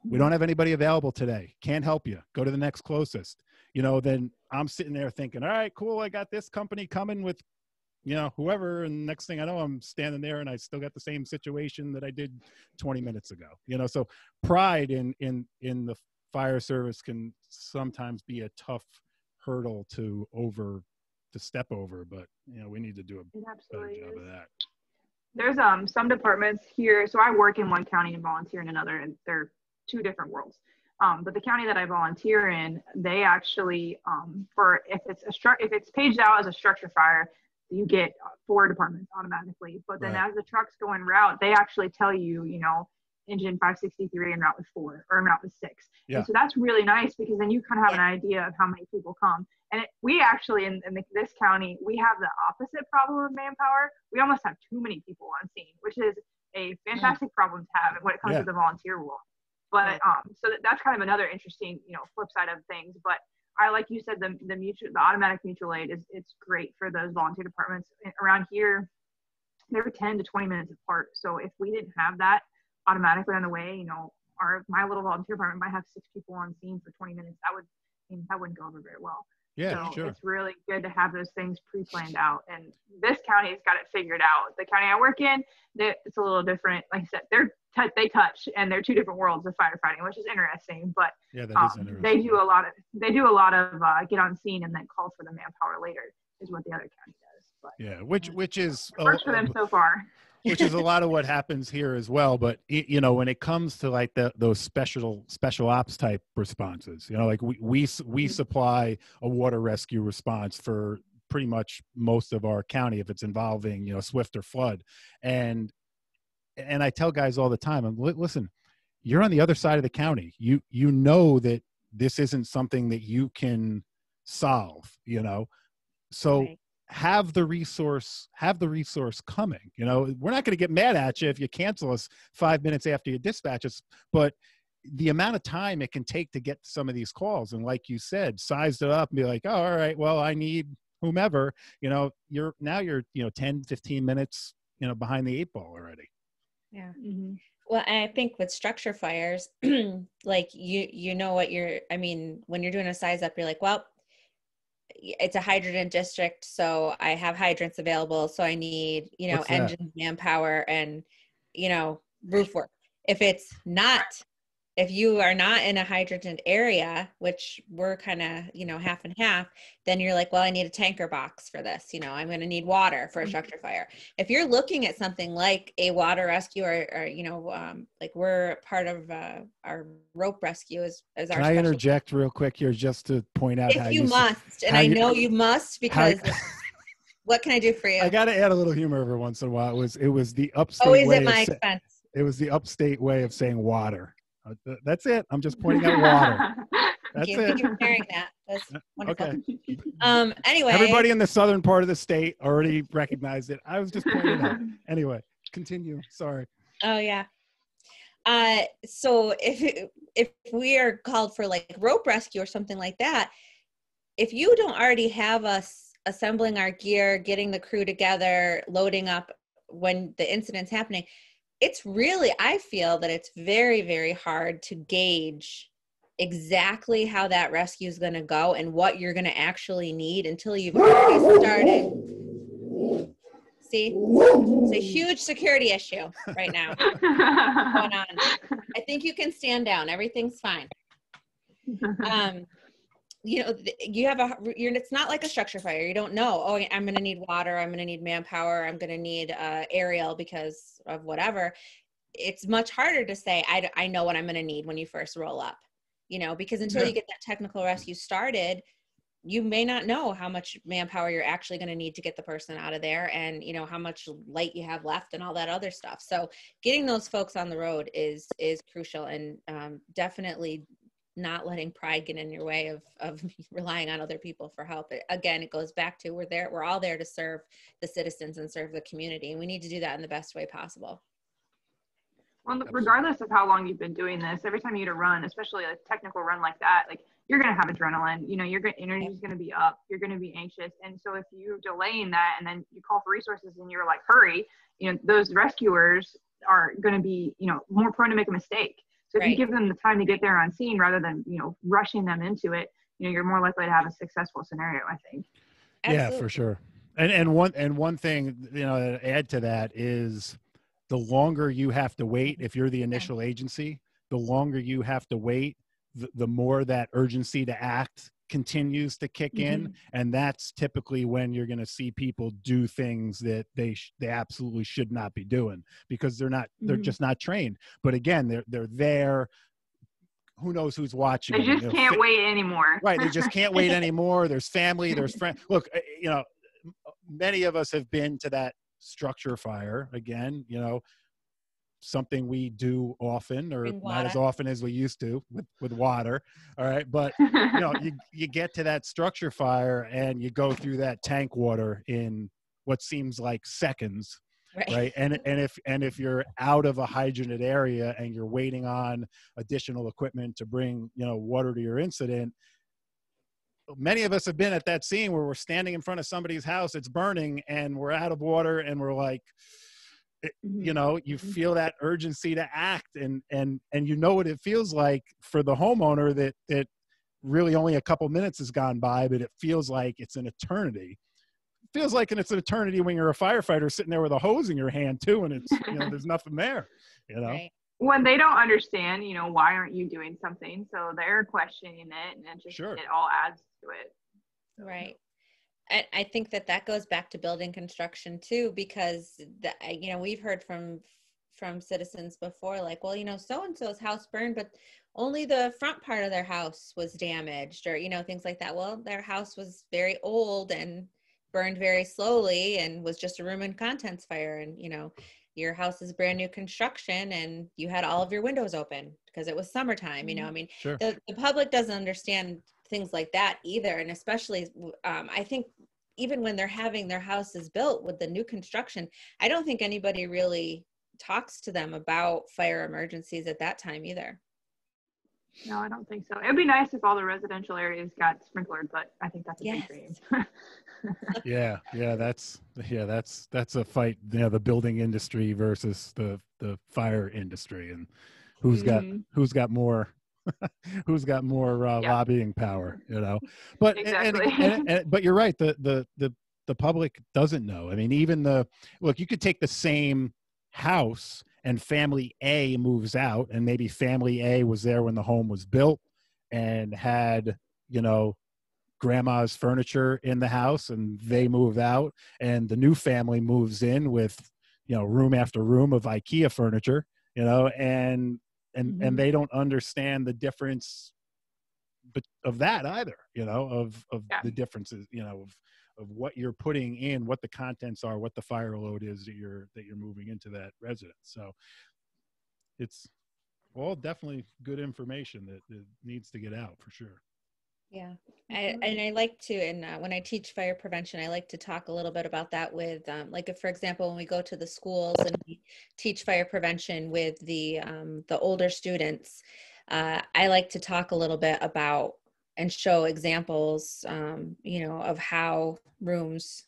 S1: we don't have anybody available today. Can't help you. Go to the next closest. You know, then I'm sitting there thinking, all right, cool. I got this company coming with, you know, whoever. And next thing I know, I'm standing there and I still got the same situation that I did 20 minutes ago. You know, so pride in the fire service can sometimes be a tough hurdle to to step over, but we need to do a
S3: It
S1: better
S3: absolutely
S1: job
S3: is.
S1: of that.
S3: There's some departments here. So I work in one county and volunteer in another, and they're two different worlds. But the county that I volunteer in, they actually for if it's paged out as a structure fire, you get 4 departments automatically. But then
S1: Right.
S3: as the trucks go en route, they actually tell you, engine 563 en route with 4 or en route with 6.
S1: Yeah.
S3: And so that's really nice because then you kind of have an idea of how many people come. And we actually in this county, we have the opposite problem of manpower. We almost have too many people on scene, which is a fantastic problem to have when it comes to the volunteer world. But so that's kind of another interesting, flip side of things. But I, like you said, the automatic mutual aid it's great for those volunteer departments around here. They're 10 to 20 minutes apart. So if we didn't have that automatically on the way, my little volunteer department might have 6 people on scene for 20 minutes. That wouldn't go over very well.
S1: Yeah,
S3: So
S1: sure.
S3: it's really good to have those things pre-planned out. And this county's got it figured out. The county I work in, it's a little different. Like I said, they touch, and they're 2 different worlds of firefighting, which is interesting. But
S1: Yeah, that is interesting.
S3: they do a lot of get on scene and then call for the manpower later is what the other county does. But
S1: Yeah, which is
S3: works for them so far.
S1: which is a lot of what happens here as well. But when it comes to like those special ops type responses, like we supply a water rescue response for pretty much most of our county if it's involving swift or flood, and I tell guys all the time, listen, you're on the other side of the county. You know that this isn't something that you can solve. So.
S2: Right.
S1: Have the resource coming. We're not going to get mad at you if you cancel us 5 minutes after you dispatch us, but the amount of time it can take to get some of these calls, and like you said, size it up and be like, oh, all right, well, I need whomever, you're 10, 15 minutes, behind the 8 ball already.
S2: Yeah.
S3: Mm-hmm.
S2: Well, I think with structure fires, like when you're doing a size up, you're like, well, it's a hydrant district, so I have hydrants available, so I need engine manpower and roof work. If you are not in a hydrant area, which we're kind of half and half, then you're like, well, I need a tanker box for this, I'm going to need water for a structure fire. If you're looking at something like a water rescue or like we're part of our rope rescue is our
S1: Can I interject real quick here just to point out
S2: if you must, and I know you must, because what can I do for you?
S1: I got to add a little humor every once in a while. It was the upstate
S2: always
S1: way
S2: at my expense.
S1: It was the upstate way of saying water. That's it. I'm just pointing out water. That's it.
S2: Thank you for sharing that. That's wonderful.
S1: Okay.
S2: Anyway,
S1: everybody in the southern part of the state already recognized it. I was just pointing out. Anyway, continue. Sorry.
S2: Oh yeah. So if we are called for like rope rescue or something like that, if you don't already have us assembling our gear, getting the crew together, loading up when the incident's happening, I feel that it's very, very hard to gauge exactly how that rescue is going to go and what you're going to actually need until you've already started. See, it's a huge security issue right now going on. I think you can stand down. Everything's fine. It's not like a structure fire. You don't know, oh, I'm going to need water. I'm going to need manpower. I'm going to need aerial because of whatever. It's much harder to say, I know what I'm going to need when you first roll up, because until you get that technical rescue started, you may not know how much manpower you're actually going to need to get the person out of there and, how much light you have left and all that other stuff. So getting those folks on the road is crucial, and definitely not letting pride get in your way of relying on other people for help. It goes back to we're all there to serve the citizens and serve the community, and we need to do that in the best way possible.
S3: Well, regardless of how long you've been doing this, every time you get a run, especially a technical run like that, like you're going to have adrenaline, energy is going to be up, you're going to be anxious. And so if you're delaying that and then you call for resources and you're like, hurry, those rescuers are going to be, more prone to make a mistake. So if you give them the time to get there on scene rather than, rushing them into it, you're more likely to have a successful scenario, I think.
S1: Absolutely. Yeah, for sure. And one thing, to add to that is the longer you have to wait, if you're the initial agency, the longer you have to wait, the more that urgency to act continues to kick in, and that's typically when you're going to see people do things that they absolutely should not be doing, because they're just not trained. But again, they're there. Who knows who's watching?
S3: They just can't wait anymore.
S1: Right. They just can't wait anymore. There's family, there's friends. Look, you know, many of us have been to that structure fire. Again, you know, something we do often, or not as often as we used to with water. All right. But, you know, you get to that structure fire and you go through that tank water in what seems like seconds. Right. And if you're out of a hydranted area and you're waiting on additional equipment to bring, you know, water to your incident, many of us have been at that scene where we're standing in front of somebody's house, it's burning, and we're out of water, and we're like, you know, you feel that urgency to act, and you know what it feels like for the homeowner, that really only a couple minutes has gone by, but it feels like it's an eternity. Feels like it's an eternity when you're a firefighter sitting there with a hose in your hand too, and it's, you know, there's nothing there, you know.
S2: Right.
S3: When they don't understand, you know, why aren't you doing something? So they're questioning it, and it just it all adds to it.
S2: Right. I think that goes back to building construction too, because you know, we've heard from citizens before, like, well, you know, so-and-so's house burned, but only the front part of their house was damaged, or, you know, things like that. Well, their house was very old and burned very slowly and was just a room and contents fire. And, you know, your house is brand new construction and you had all of your windows open because it was summertime. You know, I mean, the public doesn't understand things like that either. And especially, I think even when they're having their houses built with the new construction, I don't think anybody really talks to them about fire emergencies at that time either.
S3: No, I don't think so. It'd be nice if all the residential areas got sprinklered, but I think that's a big dream.
S1: That's a fight. You know, the building industry versus the fire industry, and who's got more lobbying power. You know, but
S3: exactly.
S1: But you're right. The public doesn't know. I mean, even you could take the same house and family A moves out, and maybe family A was there when the home was built and had, you know, grandma's furniture in the house, and they move out, and the new family moves in with, you know, room after room of IKEA furniture, you know, and they don't understand the difference of that either, you know, of the differences, you know, of what you're putting in, what the contents are, what the fire load is that you're moving into that residence. So it's all definitely good information that needs to get out for sure.
S2: Yeah. I like to, and when I teach fire prevention, I like to talk a little bit about that with, like, if, for example, when we go to the schools and we teach fire prevention with the older students, I like to talk a little bit about and show examples, you know, of how rooms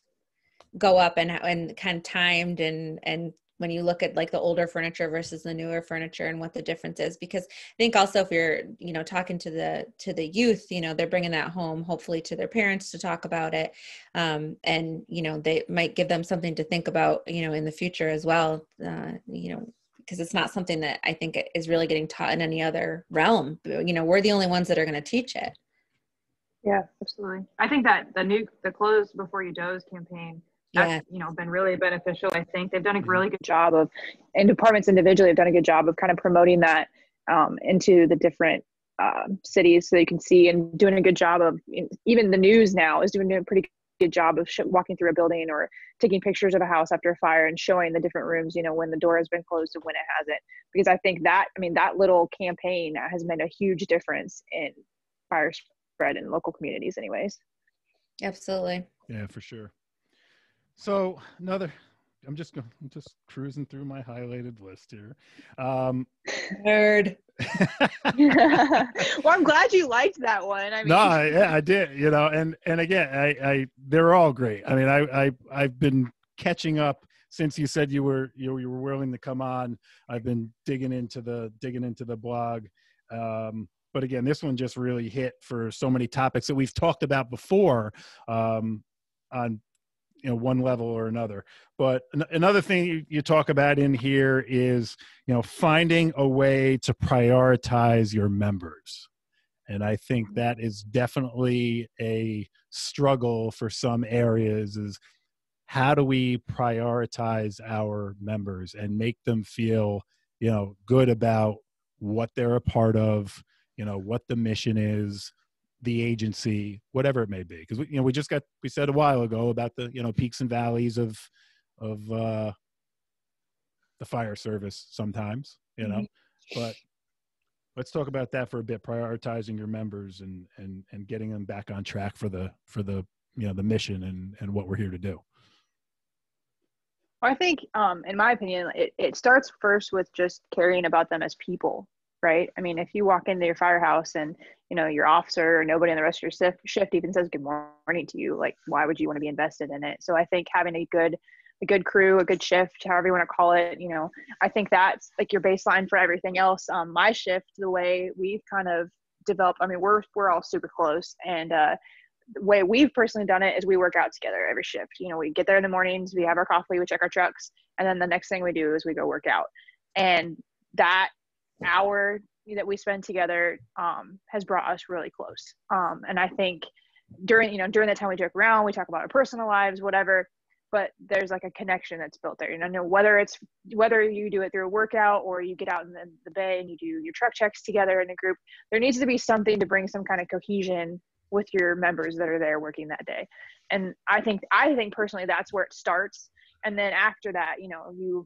S2: go up and kind of timed, and when you look at like the older furniture versus the newer furniture and what the difference is. Because I think also if you're, you know, talking to the youth, you know, they're bringing that home hopefully to their parents to talk about it. And, you know, they might give them something to think about, you know, in the future as well, you know, because it's not something that I think is really getting taught in any other realm. You know, we're the only ones that are going to teach it.
S3: Yeah, absolutely. I think that the Close Before You Doze campaign, that's, you know, been really beneficial. I think they've done a really good job of, and departments individually have done a good job of kind of promoting that into the different cities, so you can see, and doing a good job of, even the news now is doing a pretty good job of walking through a building or taking pictures of a house after a fire and showing the different rooms, you know, when the door has been closed and when it hasn't. Because I think that, I mean, that little campaign has made a huge difference in fire spread in local communities anyways.
S2: Absolutely.
S1: Yeah, for sure. So I'm just cruising through my highlighted list here.
S2: Nerd.
S3: Well, I'm glad you liked that one. I mean,
S1: I did, you know, and again, I they're all great. I mean, I've been catching up since you said you were willing to come on. I've been digging into the blog. But again, this one just really hit for so many topics that we've talked about before, on, you know, one level or another. But another thing you talk about in here is, you know, finding a way to prioritize your members. And I think that is definitely a struggle for some areas, is how do we prioritize our members and make them feel, good about what they're a part of, what the mission is, the agency, whatever it may be. Because we said a while ago about the, peaks and valleys of the fire service sometimes, but let's talk about that for a bit, prioritizing your members and getting them back on track for the the mission and what we're here to do.
S3: I think, in my opinion, it starts first with just caring about them as people, right? I mean, if you walk into your firehouse and, your officer or nobody in the rest of your shift even says good morning to you, like, why would you want to be invested in it? So I think having a good crew, a good shift, however you want to call it, I think that's like your baseline for everything else. My shift, the way we've kind of developed, I mean, we're all super close, and the way we've personally done it is we work out together every shift. We get there in the mornings, we have our coffee, we check our trucks, and then the next thing we do is we go work out. And that hour that we spend together has brought us really close. And I think during the time we joke around, we talk about our personal lives, whatever, but there's like a connection that's built there. Whether you do it through a workout or you get out in the bay and you do your truck checks together in a group, there needs to be something to bring some kind of cohesion with your members that are there working that day. And I think personally that's where it starts. And then after that, you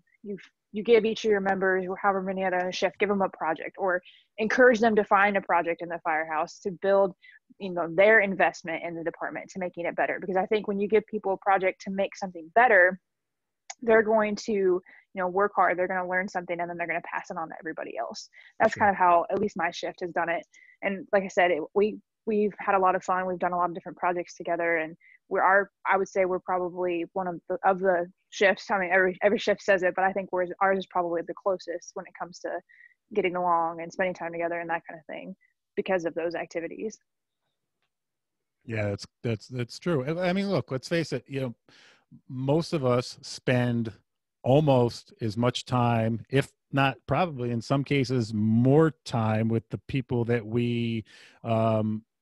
S3: give each of your members, or however many other on the shift, give them a project or encourage them to find a project in the firehouse to build, their investment in the department to making it better. Because I think when you give people a project to make something better, they're going to, work hard, they're going to learn something, and then they're going to pass it on to everybody else. That's kind of how at least my shift has done it. And like I said, we've had a lot of fun. We've done a lot of different projects together, and I would say we're probably one of the shifts. I mean, every shift says it, but I think ours is probably the closest when it comes to getting along and spending time together and that kind of thing because of those activities.
S1: Yeah, that's true. I mean, look, let's face it, most of us spend almost as much time, if not probably in some cases more time, with the people that we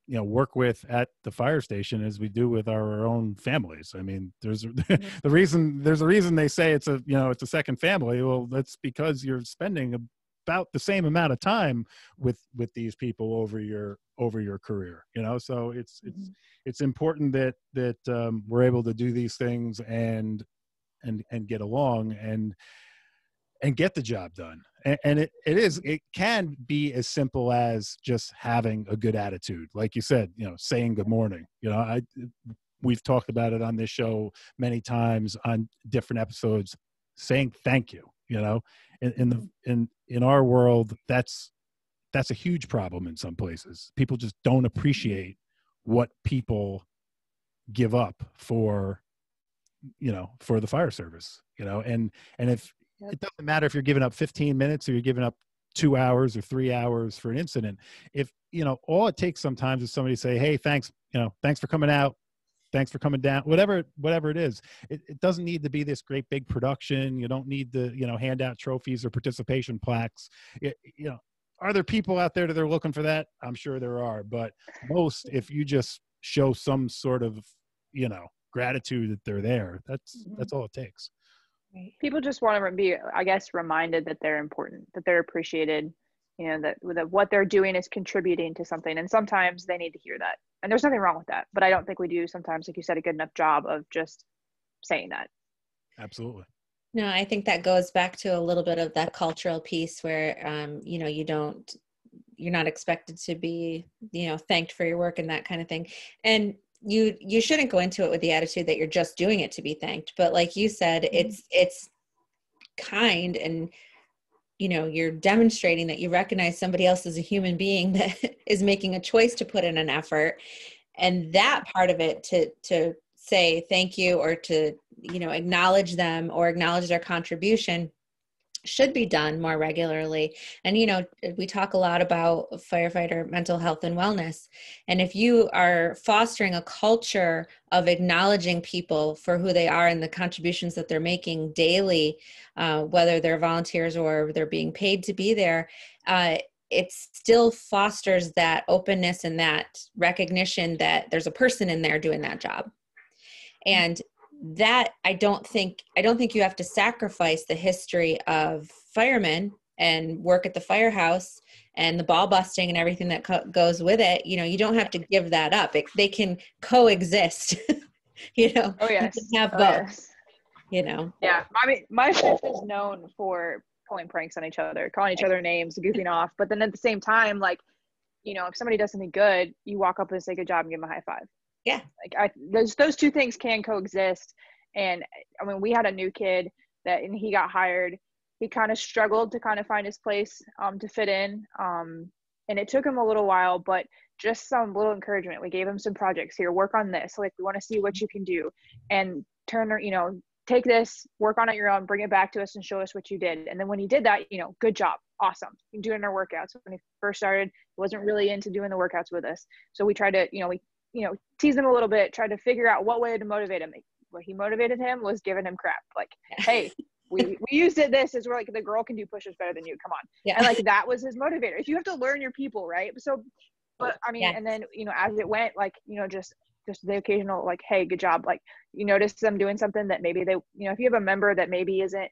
S1: work with at the fire station as we do with our own families. I mean, there's a reason they say it's a second family. Well, that's because you're spending about the same amount of time with these people over your career, so it's important that we're able to do these things and get along and get the job done. And it can be as simple as just having a good attitude. Like you said, saying good morning. We've talked about it on this show many times on different episodes, saying thank you. In our world, that's a huge problem in some places. People just don't appreciate what people give up for the fire service, and if it doesn't matter if you're giving up 15 minutes or you're giving up 2 hours or 3 hours for an incident. If, all it takes sometimes is somebody to say, hey, thanks for coming out. Thanks for coming down, whatever it is. It doesn't need to be this great big production. You don't need to, hand out trophies or participation plaques. Are there people out there that are looking for that? I'm sure there are, but most, if you just show some sort of, gratitude that they're there, that's all it takes.
S3: People just want to be, I guess, reminded that they're important, that they're appreciated, that what they're doing is contributing to something. And sometimes they need to hear that. And there's nothing wrong with that. But I don't think we do sometimes, like you said, a good enough job of just saying that.
S1: Absolutely.
S2: No, I think that goes back to a little bit of that cultural piece where, you're not expected to be, thanked for your work and that kind of thing. And you shouldn't go into it with the attitude that you're just doing it to be thanked. But like you said, it's kind, and, you're demonstrating that you recognize somebody else as a human being that is making a choice to put in an effort. And that part of it to say thank you, or to, acknowledge them or acknowledge their contribution, should be done more regularly. And, we talk a lot about firefighter mental health and wellness. And if you are fostering a culture of acknowledging people for who they are and the contributions that they're making daily, whether they're volunteers or they're being paid to be there, it still fosters that openness and that recognition that there's a person in there doing that job. And that I don't think you have to sacrifice the history of firemen and work at the firehouse and the ball busting and everything that goes with it. You know, you don't have to give that up. They can coexist. You know,
S4: Oh yes,
S2: you can have both.
S4: Yes.
S2: You know.
S4: Yeah, I mean, my shift is known for pulling pranks on each other, calling each other names, goofing off. But then at the same time, like, you know, if somebody does something good, you walk up and say good job and give them a high five.
S2: Yeah.
S4: Like those two things can coexist. And I mean, we had a new kid and he got hired. He kind of struggled to kind of find his place to fit in. And it took him a little while, but just some little encouragement. We gave him some projects here, work on this. Like, we want to see what you can do, and take this, work on it your own, bring it back to us and show us what you did. And then when he did that, you know, good job. Awesome. You can do it in our workouts. When he first started, he wasn't really into doing the workouts with us. So we tried to, tease him a little bit, tried to figure out what way to motivate him. What he motivated him was giving him crap. Like, hey, we used it. This is where, like, the girl can do push-ups better than you. Come on.
S2: Yeah.
S4: And like, that was his motivator. If you have to learn your people, right? So, but I mean, and then, as it went, like, just the occasional, like, hey, good job. Like, you notice them doing something that maybe they, if you have a member that maybe isn't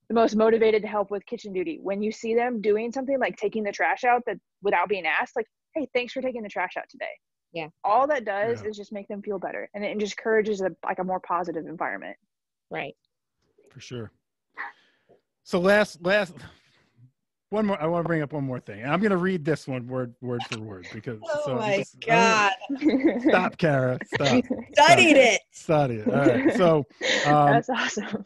S4: the most motivated to help with kitchen duty, when you see them doing something like taking the trash out that without being asked, like, hey, thanks for taking the trash out today.
S2: Yeah.
S4: All that does is just make them feel better. And it just encourages a more positive environment.
S2: Right.
S1: For sure. So last one more. I want to bring up one more thing. And I'm going to read this one word for word because.
S2: God!
S1: Stop, Kara. Stop.
S2: Studied it.
S1: Study it. All right. So
S4: that's awesome.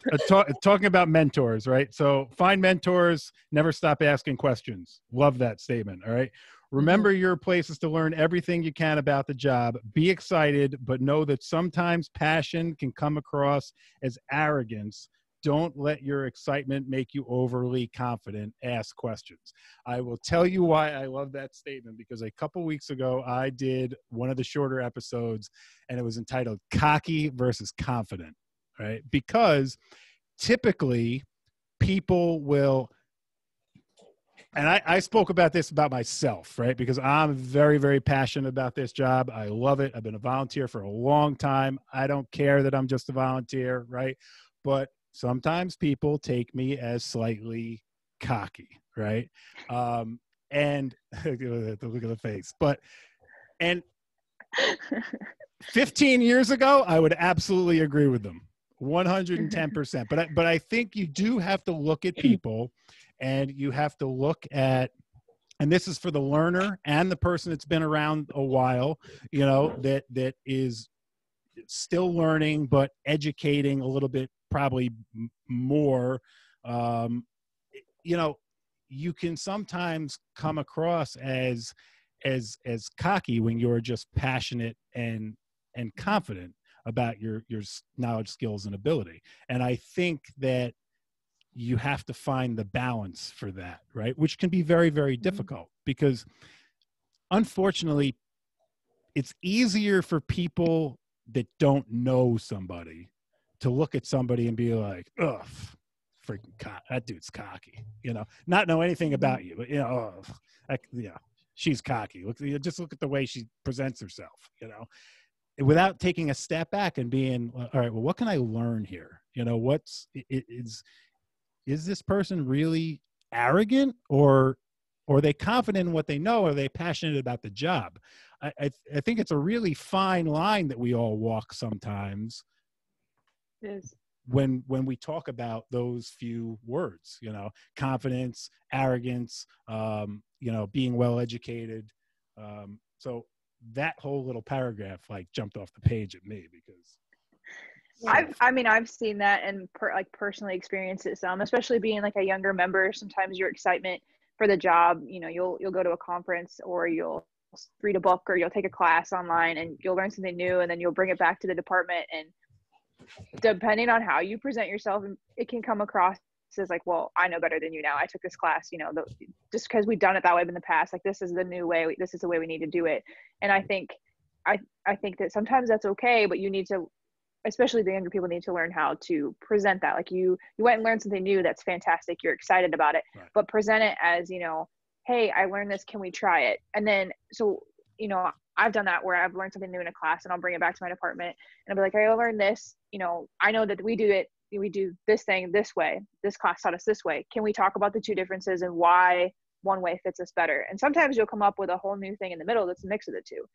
S1: Talking about mentors, right? So find mentors. Never stop asking questions. Love that statement. All right. Remember your places to learn everything you can about the job. Be excited, but know that sometimes passion can come across as arrogance. Don't let your excitement make you overly confident. Ask questions. I will tell you why I love that statement, because a couple weeks ago, I did one of the shorter episodes, and it was entitled Cocky versus Confident, right? Because typically people will, and I spoke about this about myself, right? Because I'm very, very passionate about this job. I love it. I've been a volunteer for a long time. I don't care that I'm just a volunteer, right? But sometimes people take me as slightly cocky, right? And look at the face. And 15 years ago, I would absolutely agree with them, 110%. But I think you do have to look at people, and you have to look at, and this is for the learner and the person that's been around a while, that is still learning, but educating a little bit, probably more. You can sometimes come across as cocky when you're just passionate and confident about your knowledge, skills, and ability. And I think that you have to find the balance for that, right? Which can be very, very difficult, because unfortunately it's easier for people that don't know somebody to look at somebody and be like, ugh, freaking that dude's cocky, not know anything about you, but she's cocky. Just look at the way she presents herself, without taking a step back and being, all right, well, what can I learn here? Is this person really arrogant, or are they confident in what they know? Are they passionate about the job? I think it's a really fine line that we all walk sometimes.
S4: It is.
S1: When we talk about those few words, confidence, arrogance, being well educated. So that whole little paragraph jumped off the page at me, because
S4: I've seen that and personally experienced it some, especially being like a younger member. Sometimes your excitement for the job, you'll go to a conference, or you'll read a book, or you'll take a class online and you'll learn something new, and then you'll bring it back to the department, and depending on how you present yourself, it can come across as like, well, I know better than you now. I took this class, just because we've done it that way in the past. Like, this is the new way. This is the way we need to do it. And I think that sometimes that's okay, but you need to, especially the younger people, need to learn how to present that. Like, you went and learned something new. That's fantastic. You're excited about it, right. But present it as, hey, I learned this, can we try it? And then, so, you know, I've done that where I've learned something new in a class and I'll bring it back to my department and I'll be like, hey, I learned this, you know, I know that we do this thing this way. This class taught us this way. Can we talk about the two differences and why one way fits us better? And sometimes you'll come up with a whole new thing in the middle that's a mix of the two.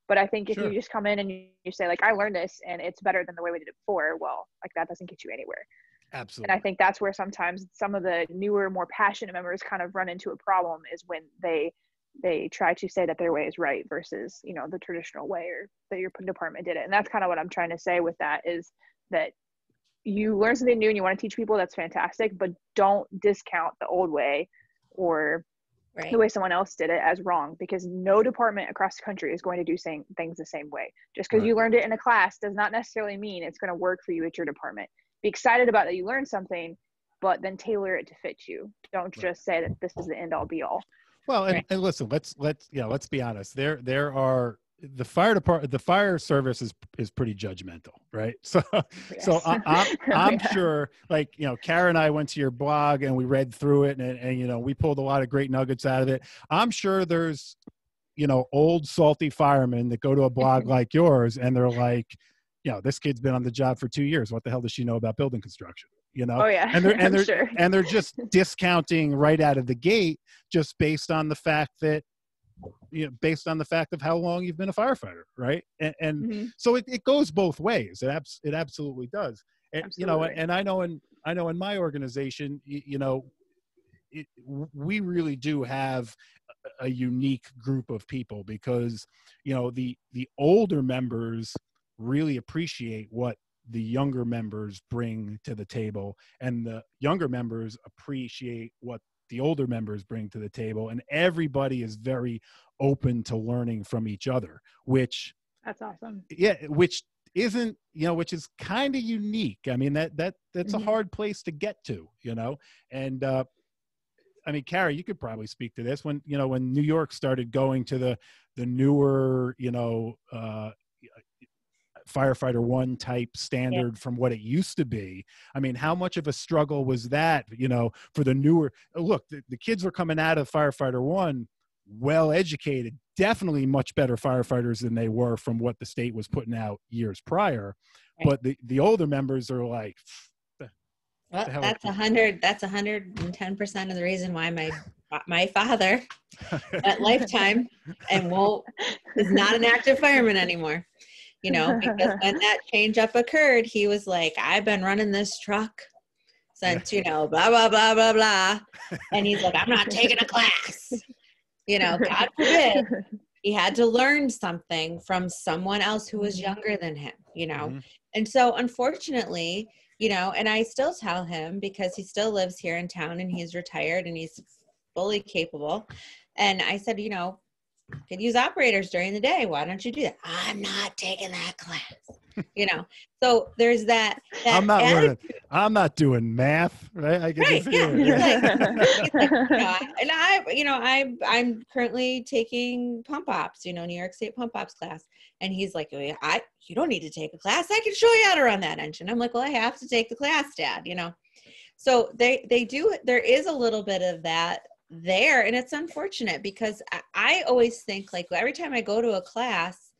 S4: But I think if
S1: Sure.
S4: you just come in and you say like, I learned this and it's better than the way we did it before, well, like that doesn't get you anywhere.
S1: Absolutely.
S4: And I think that's where sometimes some of the newer, more passionate members kind of run into a problem, is when they try to say that their way is right versus, you know, the traditional way or that your department did it. And that's kind of what I'm trying to say with that, is that you learn something new and you want to teach people, that's fantastic, but don't discount the old way or
S2: Right.
S4: the way someone else did it as wrong, because no department across the country is going to do things the same way. Just because
S1: Right.
S4: you learned it in a class does not necessarily mean it's going to work for you at your department. Be excited about that you learned something, but then tailor it to fit you. Don't just say that this is the end all be all.
S1: Well, and listen, let's be honest. There are the fire department, the fire service is pretty judgmental, right? So, so I'm sure, like, you know, Kara and I went to your blog and we read through it, and you know, we pulled a lot of great nuggets out of it. I'm sure there's, you know, old salty firemen that go to a blog like yours and they're like, you know, this kid's been on the job for 2 years. What the hell does she know about building construction? You know,
S4: Oh yeah,
S1: and
S4: sure.
S1: they're just discounting right out of the gate, just based on the fact that, you know, based on the fact of how long you've been a firefighter, right? And so it goes both ways. It absolutely does. And
S4: Absolutely.
S1: you know, and I know in my organization, you know, we really do have a unique group of people, because, you know, the older members really appreciate what the younger members bring to the table, and the younger members appreciate what the older members bring to the table, and everybody is very open to learning from each other, which
S4: That's awesome.
S1: which isn't, you know, which is kind of unique. I mean, that's a hard place to get to, you know. And I mean, Kara, you could probably speak to this. When, you know, when New York started going to the newer, you know, firefighter one type standard from what it used to be. I mean, how much of a struggle was that, you know, for the newer, look, the kids were coming out of firefighter one, well educated, definitely much better firefighters than they were from what the state was putting out years prior. Right. But the older members are like,
S2: well, that's 110% of the reason why my father at Lifetime and is not an active fireman anymore. You know, because when that change up occurred, he was like, I've been running this truck since, you know, blah, blah, blah, blah, blah. And he's like, I'm not taking a class. You know, God forbid. He had to learn something from someone else who was younger than him, you know. And so unfortunately, you know, and I still tell him, because he still lives here in town and he's retired and he's fully capable. And I said, you know, could use operators during the day. Why don't you do that? I'm not taking that class. You know, so there's that
S1: I'm not learning. I'm not doing math, right? I can just hear it.
S2: You know, I'm currently taking pump ops, you know, New York State pump ops class. And he's like, you don't need to take a class. I can show you how to run that engine. I'm like, well, I have to take the class, Dad, you know? So they do, there is a little bit of that there, and it's unfortunate, because I always think, like, every time I go to a class,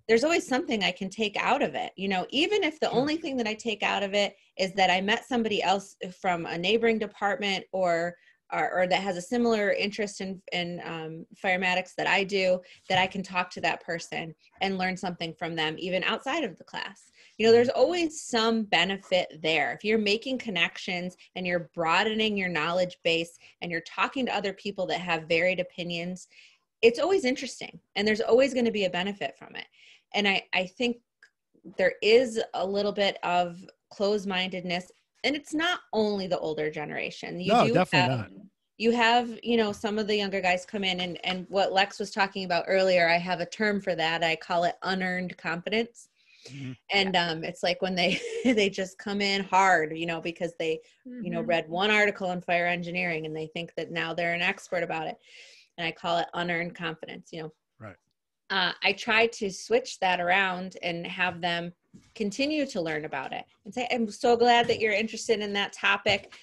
S2: there's always something I can take out of it, you know, even if the only thing that I take out of it is that I met somebody else from a neighboring department or that has a similar interest in firematics that I do, that I can talk to that person and learn something from them, even outside of the class. You know, there's always some benefit there. If you're making connections and you're broadening your knowledge base and you're talking to other people that have varied opinions, it's always interesting, and there's always going to be a benefit from it. And I think there is a little bit of closed-mindedness, and it's not only the older generation.
S1: Definitely not.
S2: You have, you know, some of the younger guys come in, and what Lex was talking about earlier, I have a term for that. I call it unearned competence. And it's like when they just come in hard, you know, because they, you know, read one article on fire engineering and they think that now they're an expert about it. And I call it unearned confidence, you know.
S1: Right.
S2: I try to switch that around and have them continue to learn about it and say, I'm so glad that you're interested in that topic.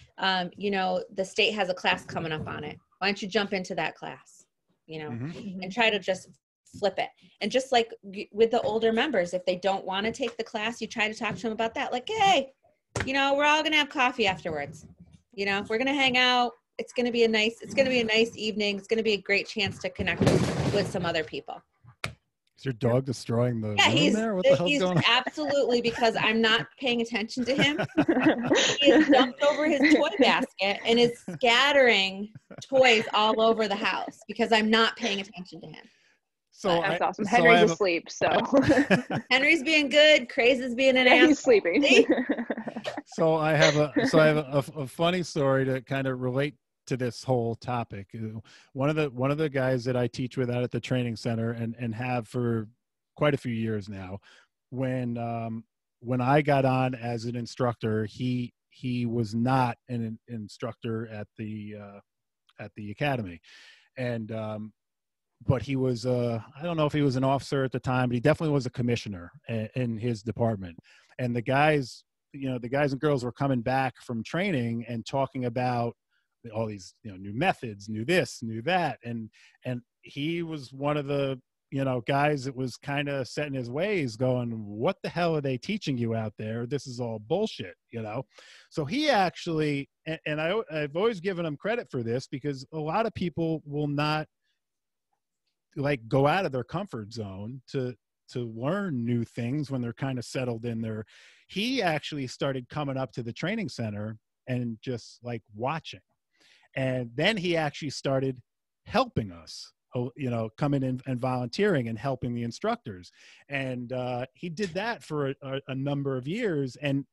S2: You know, the state has a class coming up on it. Why don't you jump into that class, you know, and try to just flip it. And just like with the older members, if they don't want to take the class, you try to talk to them about that. Like, hey, you know, we're all going to have coffee afterwards. You know, if we're going to hang out, it's going to be a nice evening. It's going to be a great chance to connect with some other people.
S1: Is your dog destroying the
S2: Yeah,
S1: room there? What the hell's going on?
S2: Absolutely, because I'm not paying attention to him. He has dumped over his toy basket and is scattering toys all over the house because I'm not paying attention to him.
S1: So
S4: that's awesome. Henry's asleep, so
S2: Henry's being good. Craze is being an
S4: he's sleeping.
S1: So I have a funny story to kind of relate to this whole topic. One of the guys that I teach with out at the training center and have for quite a few years now, when I got on as an instructor, he was not an instructor at the academy, and but he was I don't know if he was an officer at the time, but he definitely was a commissioner in his department. And the guys and girls were coming back from training and talking about all these, you know, new methods, new this, new that. And he was one of the, you know, guys that was kind of set in his ways going, what the hell are they teaching you out there? This is all bullshit, you know? So he actually, and I've always given him credit for this, because a lot of people will not like go out of their comfort zone to learn new things when they're kind of settled in there. He actually started coming up to the training center and just like watching. And then he actually started helping us, you know, coming in and volunteering and helping the instructors. And he did that for a number of years. And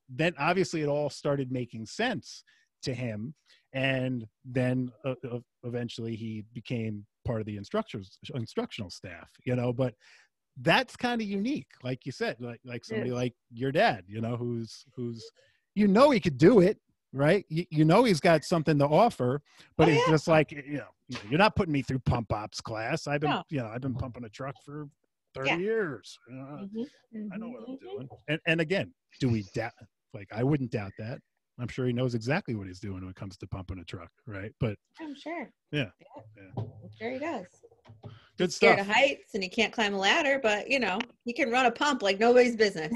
S1: then obviously it all started making sense to him. And then eventually he became part of the instructional staff, you know. But that's kind of unique, like you said, like somebody like your dad, you know, who's you know, he could do it, right? You know, he's got something to offer, but he's just like, you know, you're not putting me through pump ops class. I've been pumping a truck for 30 years. I know what I'm doing. And again, do we doubt? Like, I wouldn't doubt that. I'm sure he knows exactly what he's doing when it comes to pumping a truck, right? But
S2: I'm sure.
S1: Yeah.
S2: I'm sure he does.
S1: Good
S2: He's
S1: stuff.
S2: scared of heights and he can't climb a ladder, but you know, he can run a pump like nobody's business.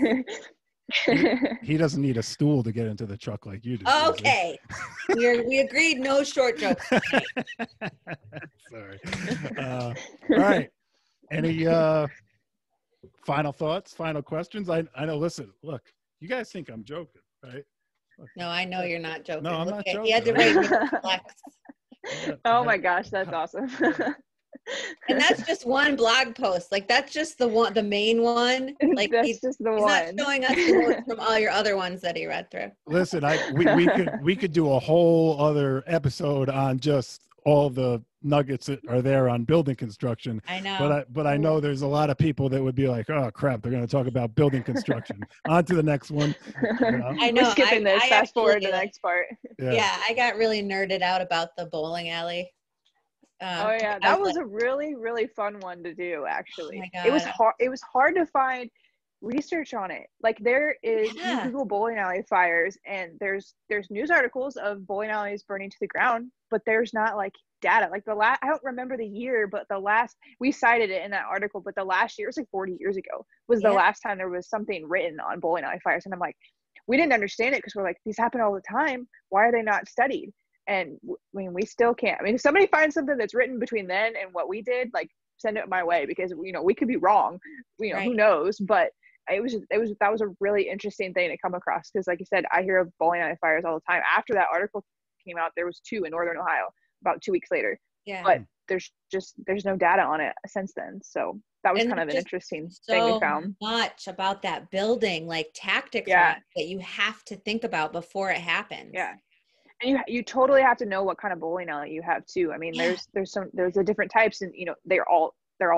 S1: He doesn't need a stool to get into the truck like you do.
S2: Okay. We agreed no short jokes.
S1: Sorry. All right. Any final thoughts, final questions? I know, listen, look, you guys think I'm joking, right? Look,
S2: no, I know you're not joking.
S1: No, I'm not joking.
S2: He had to write me flex.
S4: Oh my gosh, that's awesome.
S2: And that's just one blog post. Like, that's just the main one. Like,
S4: that's just the
S2: he's
S4: one.
S2: not showing us the notes from all your other ones that he read through.
S1: Listen, we could do a whole other episode on just all the nuggets that are there on building construction.
S2: I know.
S1: But I know there's a lot of people that would be like, oh crap, they're going to talk about building construction. On to the next one. You know?
S2: I know.
S4: We're skipping this. Fast forward to the next part.
S2: Yeah, I got really nerded out about the bowling alley.
S4: Oh yeah, that was a really, really fun one to do. Actually,
S2: oh my God.
S4: It was hard to find research on it. Like, there is, you Google bowling alley fires, and there's news articles of bowling alleys burning to the ground, but there's not like data. Like I don't remember the year, but we cited it in that article, but the last year, it was like 40 years ago, was the last time there was something written on bowling alley fires. And I'm like, we didn't understand it because we're like, these happen all the time. Why are they not studied? And I mean, we still can't. I mean, if somebody finds something that's written between then and what we did, like, send it my way, because, you know, we could be wrong, you know, who knows, but that was a really interesting thing to come across. Cause like you said, I hear of bowling alley fires all the time. After that article came out, there was 2 in Northern Ohio about 2 weeks later, but there's no data on it since then. So that was kind of an interesting thing we found.
S2: Much about that building, like tactics that you have to think about before it happens.
S4: Yeah. And you totally have to know what kind of bowling alley you have too. I mean, there's the different types, and you know, they're all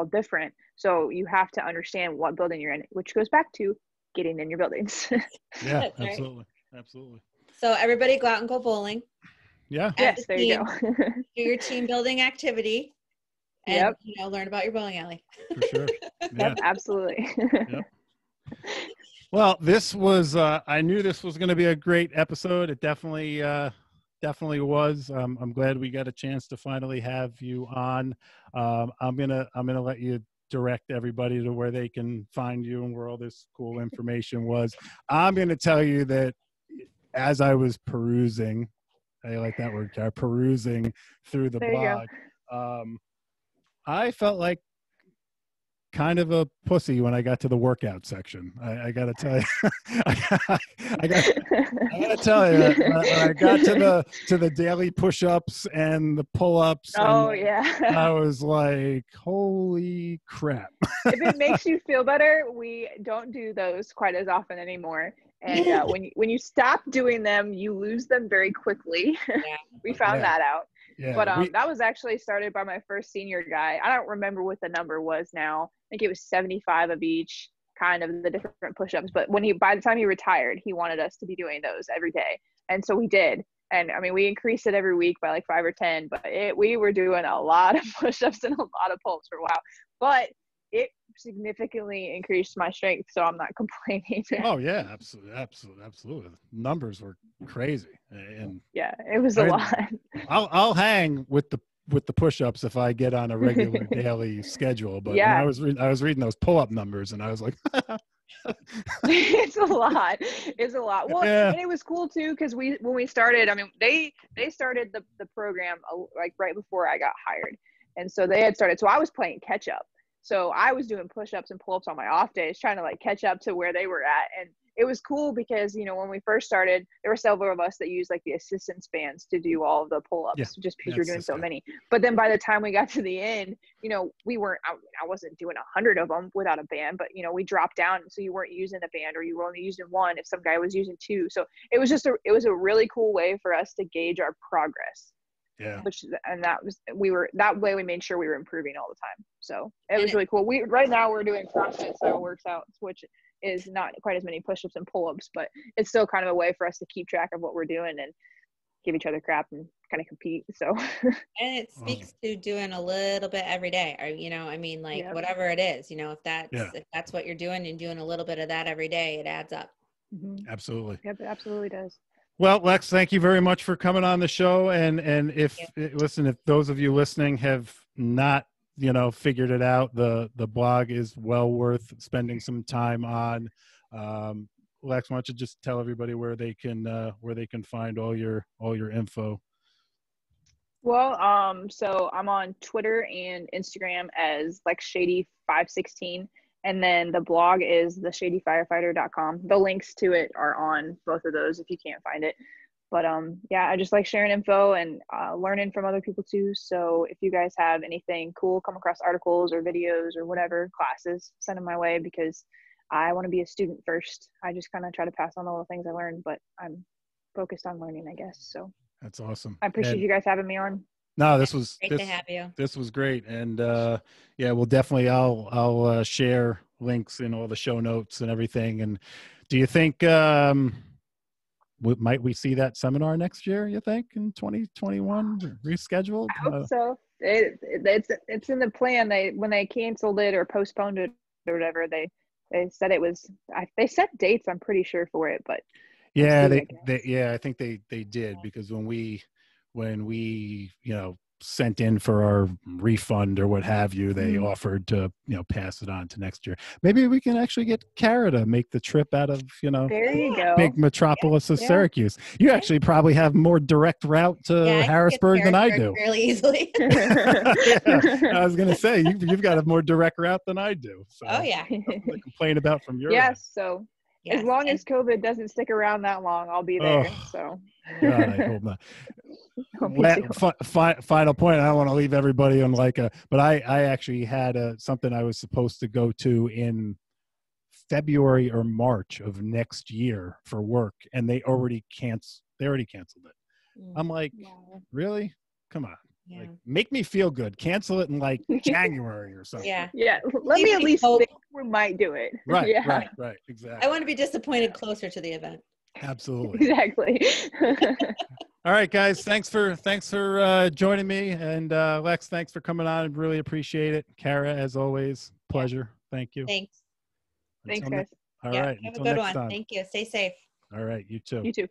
S4: different. So you have to understand what building you're in, which goes back to getting in your buildings.
S1: Yeah, absolutely. Absolutely.
S2: So everybody go out and go bowling.
S1: Yeah.
S4: Yes, there you go.
S2: Do your team building activity and you know, learn about your bowling alley.
S1: For sure. Yeah.
S4: Yep, absolutely.
S1: Yep. Well, this was, I knew this was going to be a great episode. It definitely was. I'm glad we got a chance to finally have you on. I'm going to let you direct everybody to where they can find you and where all this cool information was. I'm going to tell you that as I was perusing, I like that word, Cara, perusing through the
S4: There you go.
S1: blog, I felt like kind of a pussy when I got to the workout section. I got to tell you, I got to tell you, when I got to the daily push-ups and the pull-ups.
S4: Oh,
S1: and
S4: yeah.
S1: I was like, holy crap.
S4: If it makes you feel better, we don't do those quite as often anymore. And when you stop doing them, you lose them very quickly.
S2: Yeah.
S4: We found that out.
S1: Yeah,
S4: But that was actually started by my first senior guy. I don't remember what the number was now. I think it was 75 of each, kind of the different push-ups. But by the time he retired, he wanted us to be doing those every day. And so we did. And I mean, we increased it every week by like 5 or 10, but we were doing a lot of push-ups and a lot of pulls for a while. But it significantly increased my strength, so I'm not complaining.
S1: Oh yeah, absolutely. Numbers were crazy, and
S4: yeah, it was a lot.
S1: I'll hang with the push-ups if I get on a regular daily schedule. But
S4: yeah,
S1: when I was reading those pull-up numbers, and I was like,
S4: it's a lot. It's a lot. Well,
S1: yeah.
S4: And it was cool too because when we started, I mean, they started the program like right before I got hired, and so they had started. So I was playing catch up. So I was doing push-ups and pull-ups on my off days, trying to like catch up to where they were at. And it was cool because, you know, when we first started, there were several of us that used like the assistance bands to do all of the pull-ups, just because you're doing so many. But then by the time we got to the end, you know, I wasn't doing 100 of them without a band, but, you know, we dropped down. So you weren't using a band, or you were only using one if some guy was using two. So it was a really cool way for us to gauge our progress.
S1: Yeah.
S4: That way we made sure we were improving all the time. So it was really cool. Right now we're doing CrossFit style workouts, which is not quite as many push-ups and pull-ups, but it's still kind of a way for us to keep track of what we're doing and give each other crap and kind of compete. So
S2: and it speaks to doing a little bit every day, or, you know, I mean, like whatever it is, you know, if that's what you're doing and doing a little bit of that every day, it adds up.
S4: Mm-hmm.
S1: Absolutely.
S4: Yep, it absolutely does.
S1: Well, Lex, thank you very much for coming on the show. And if those of you listening have not, you know, figured it out, the blog is well worth spending some time on. Lex, why don't you just tell everybody where they can find all your info?
S4: Well, so I'm on Twitter and Instagram as LexShady516. And then the blog is theshadyfirefighter.com. The links to it are on both of those if you can't find it. But I just like sharing info and learning from other people too. So if you guys have anything cool, come across articles or videos or whatever, classes, send them my way, because I want to be a student first. I just kind of try to pass on all the things I learned, but I'm focused on learning, I guess. So
S1: that's awesome.
S4: I appreciate you guys having me on.
S1: No, this was
S2: great to have you.
S1: This was great. And we'll definitely, I'll share links in all the show notes and everything. And do you think, might we see that seminar next year, you think, in 2021 rescheduled?
S4: I hope so. It's in the plan. When they canceled it or postponed it or whatever, they said it was, they set dates, I'm pretty sure, for it, but
S1: yeah, I think they did, because when we you know, sent in for our refund or what have you, they offered to, you know, pass it on to next year. Maybe we can actually get Cara to make the trip out of, you know,
S4: there you go,
S1: big metropolis of Syracuse. You actually probably have more direct route to Harrisburg than I do.
S2: Fairly easily.
S1: I was going to say, you've got a more direct route than I do. So complain about from your
S4: end. So as long as COVID doesn't stick around that long, I'll be there. So
S1: God, I hope not. Final point. I don't want to leave everybody on but I actually had something I was supposed to go to in February or March of next year for work, and they already canceled it. I'm like, really? Come on. Yeah. Like, make me feel good. Cancel it in like January or something.
S4: Yeah. Let me at least think we might do it.
S1: Right. Exactly.
S2: I want to be disappointed closer to the event.
S1: Absolutely.
S4: Exactly.
S1: All right, guys. Thanks for joining me, and Lex, thanks for coming on. I really appreciate it. Cara, as always, pleasure. Thank you.
S2: Thanks.
S4: Thanks, guys.
S1: All
S2: Yeah,
S1: right.
S2: have a
S1: Until
S2: good
S1: next
S2: one.
S1: time.
S2: Thank you. Stay safe.
S1: All right. You too.
S4: You too.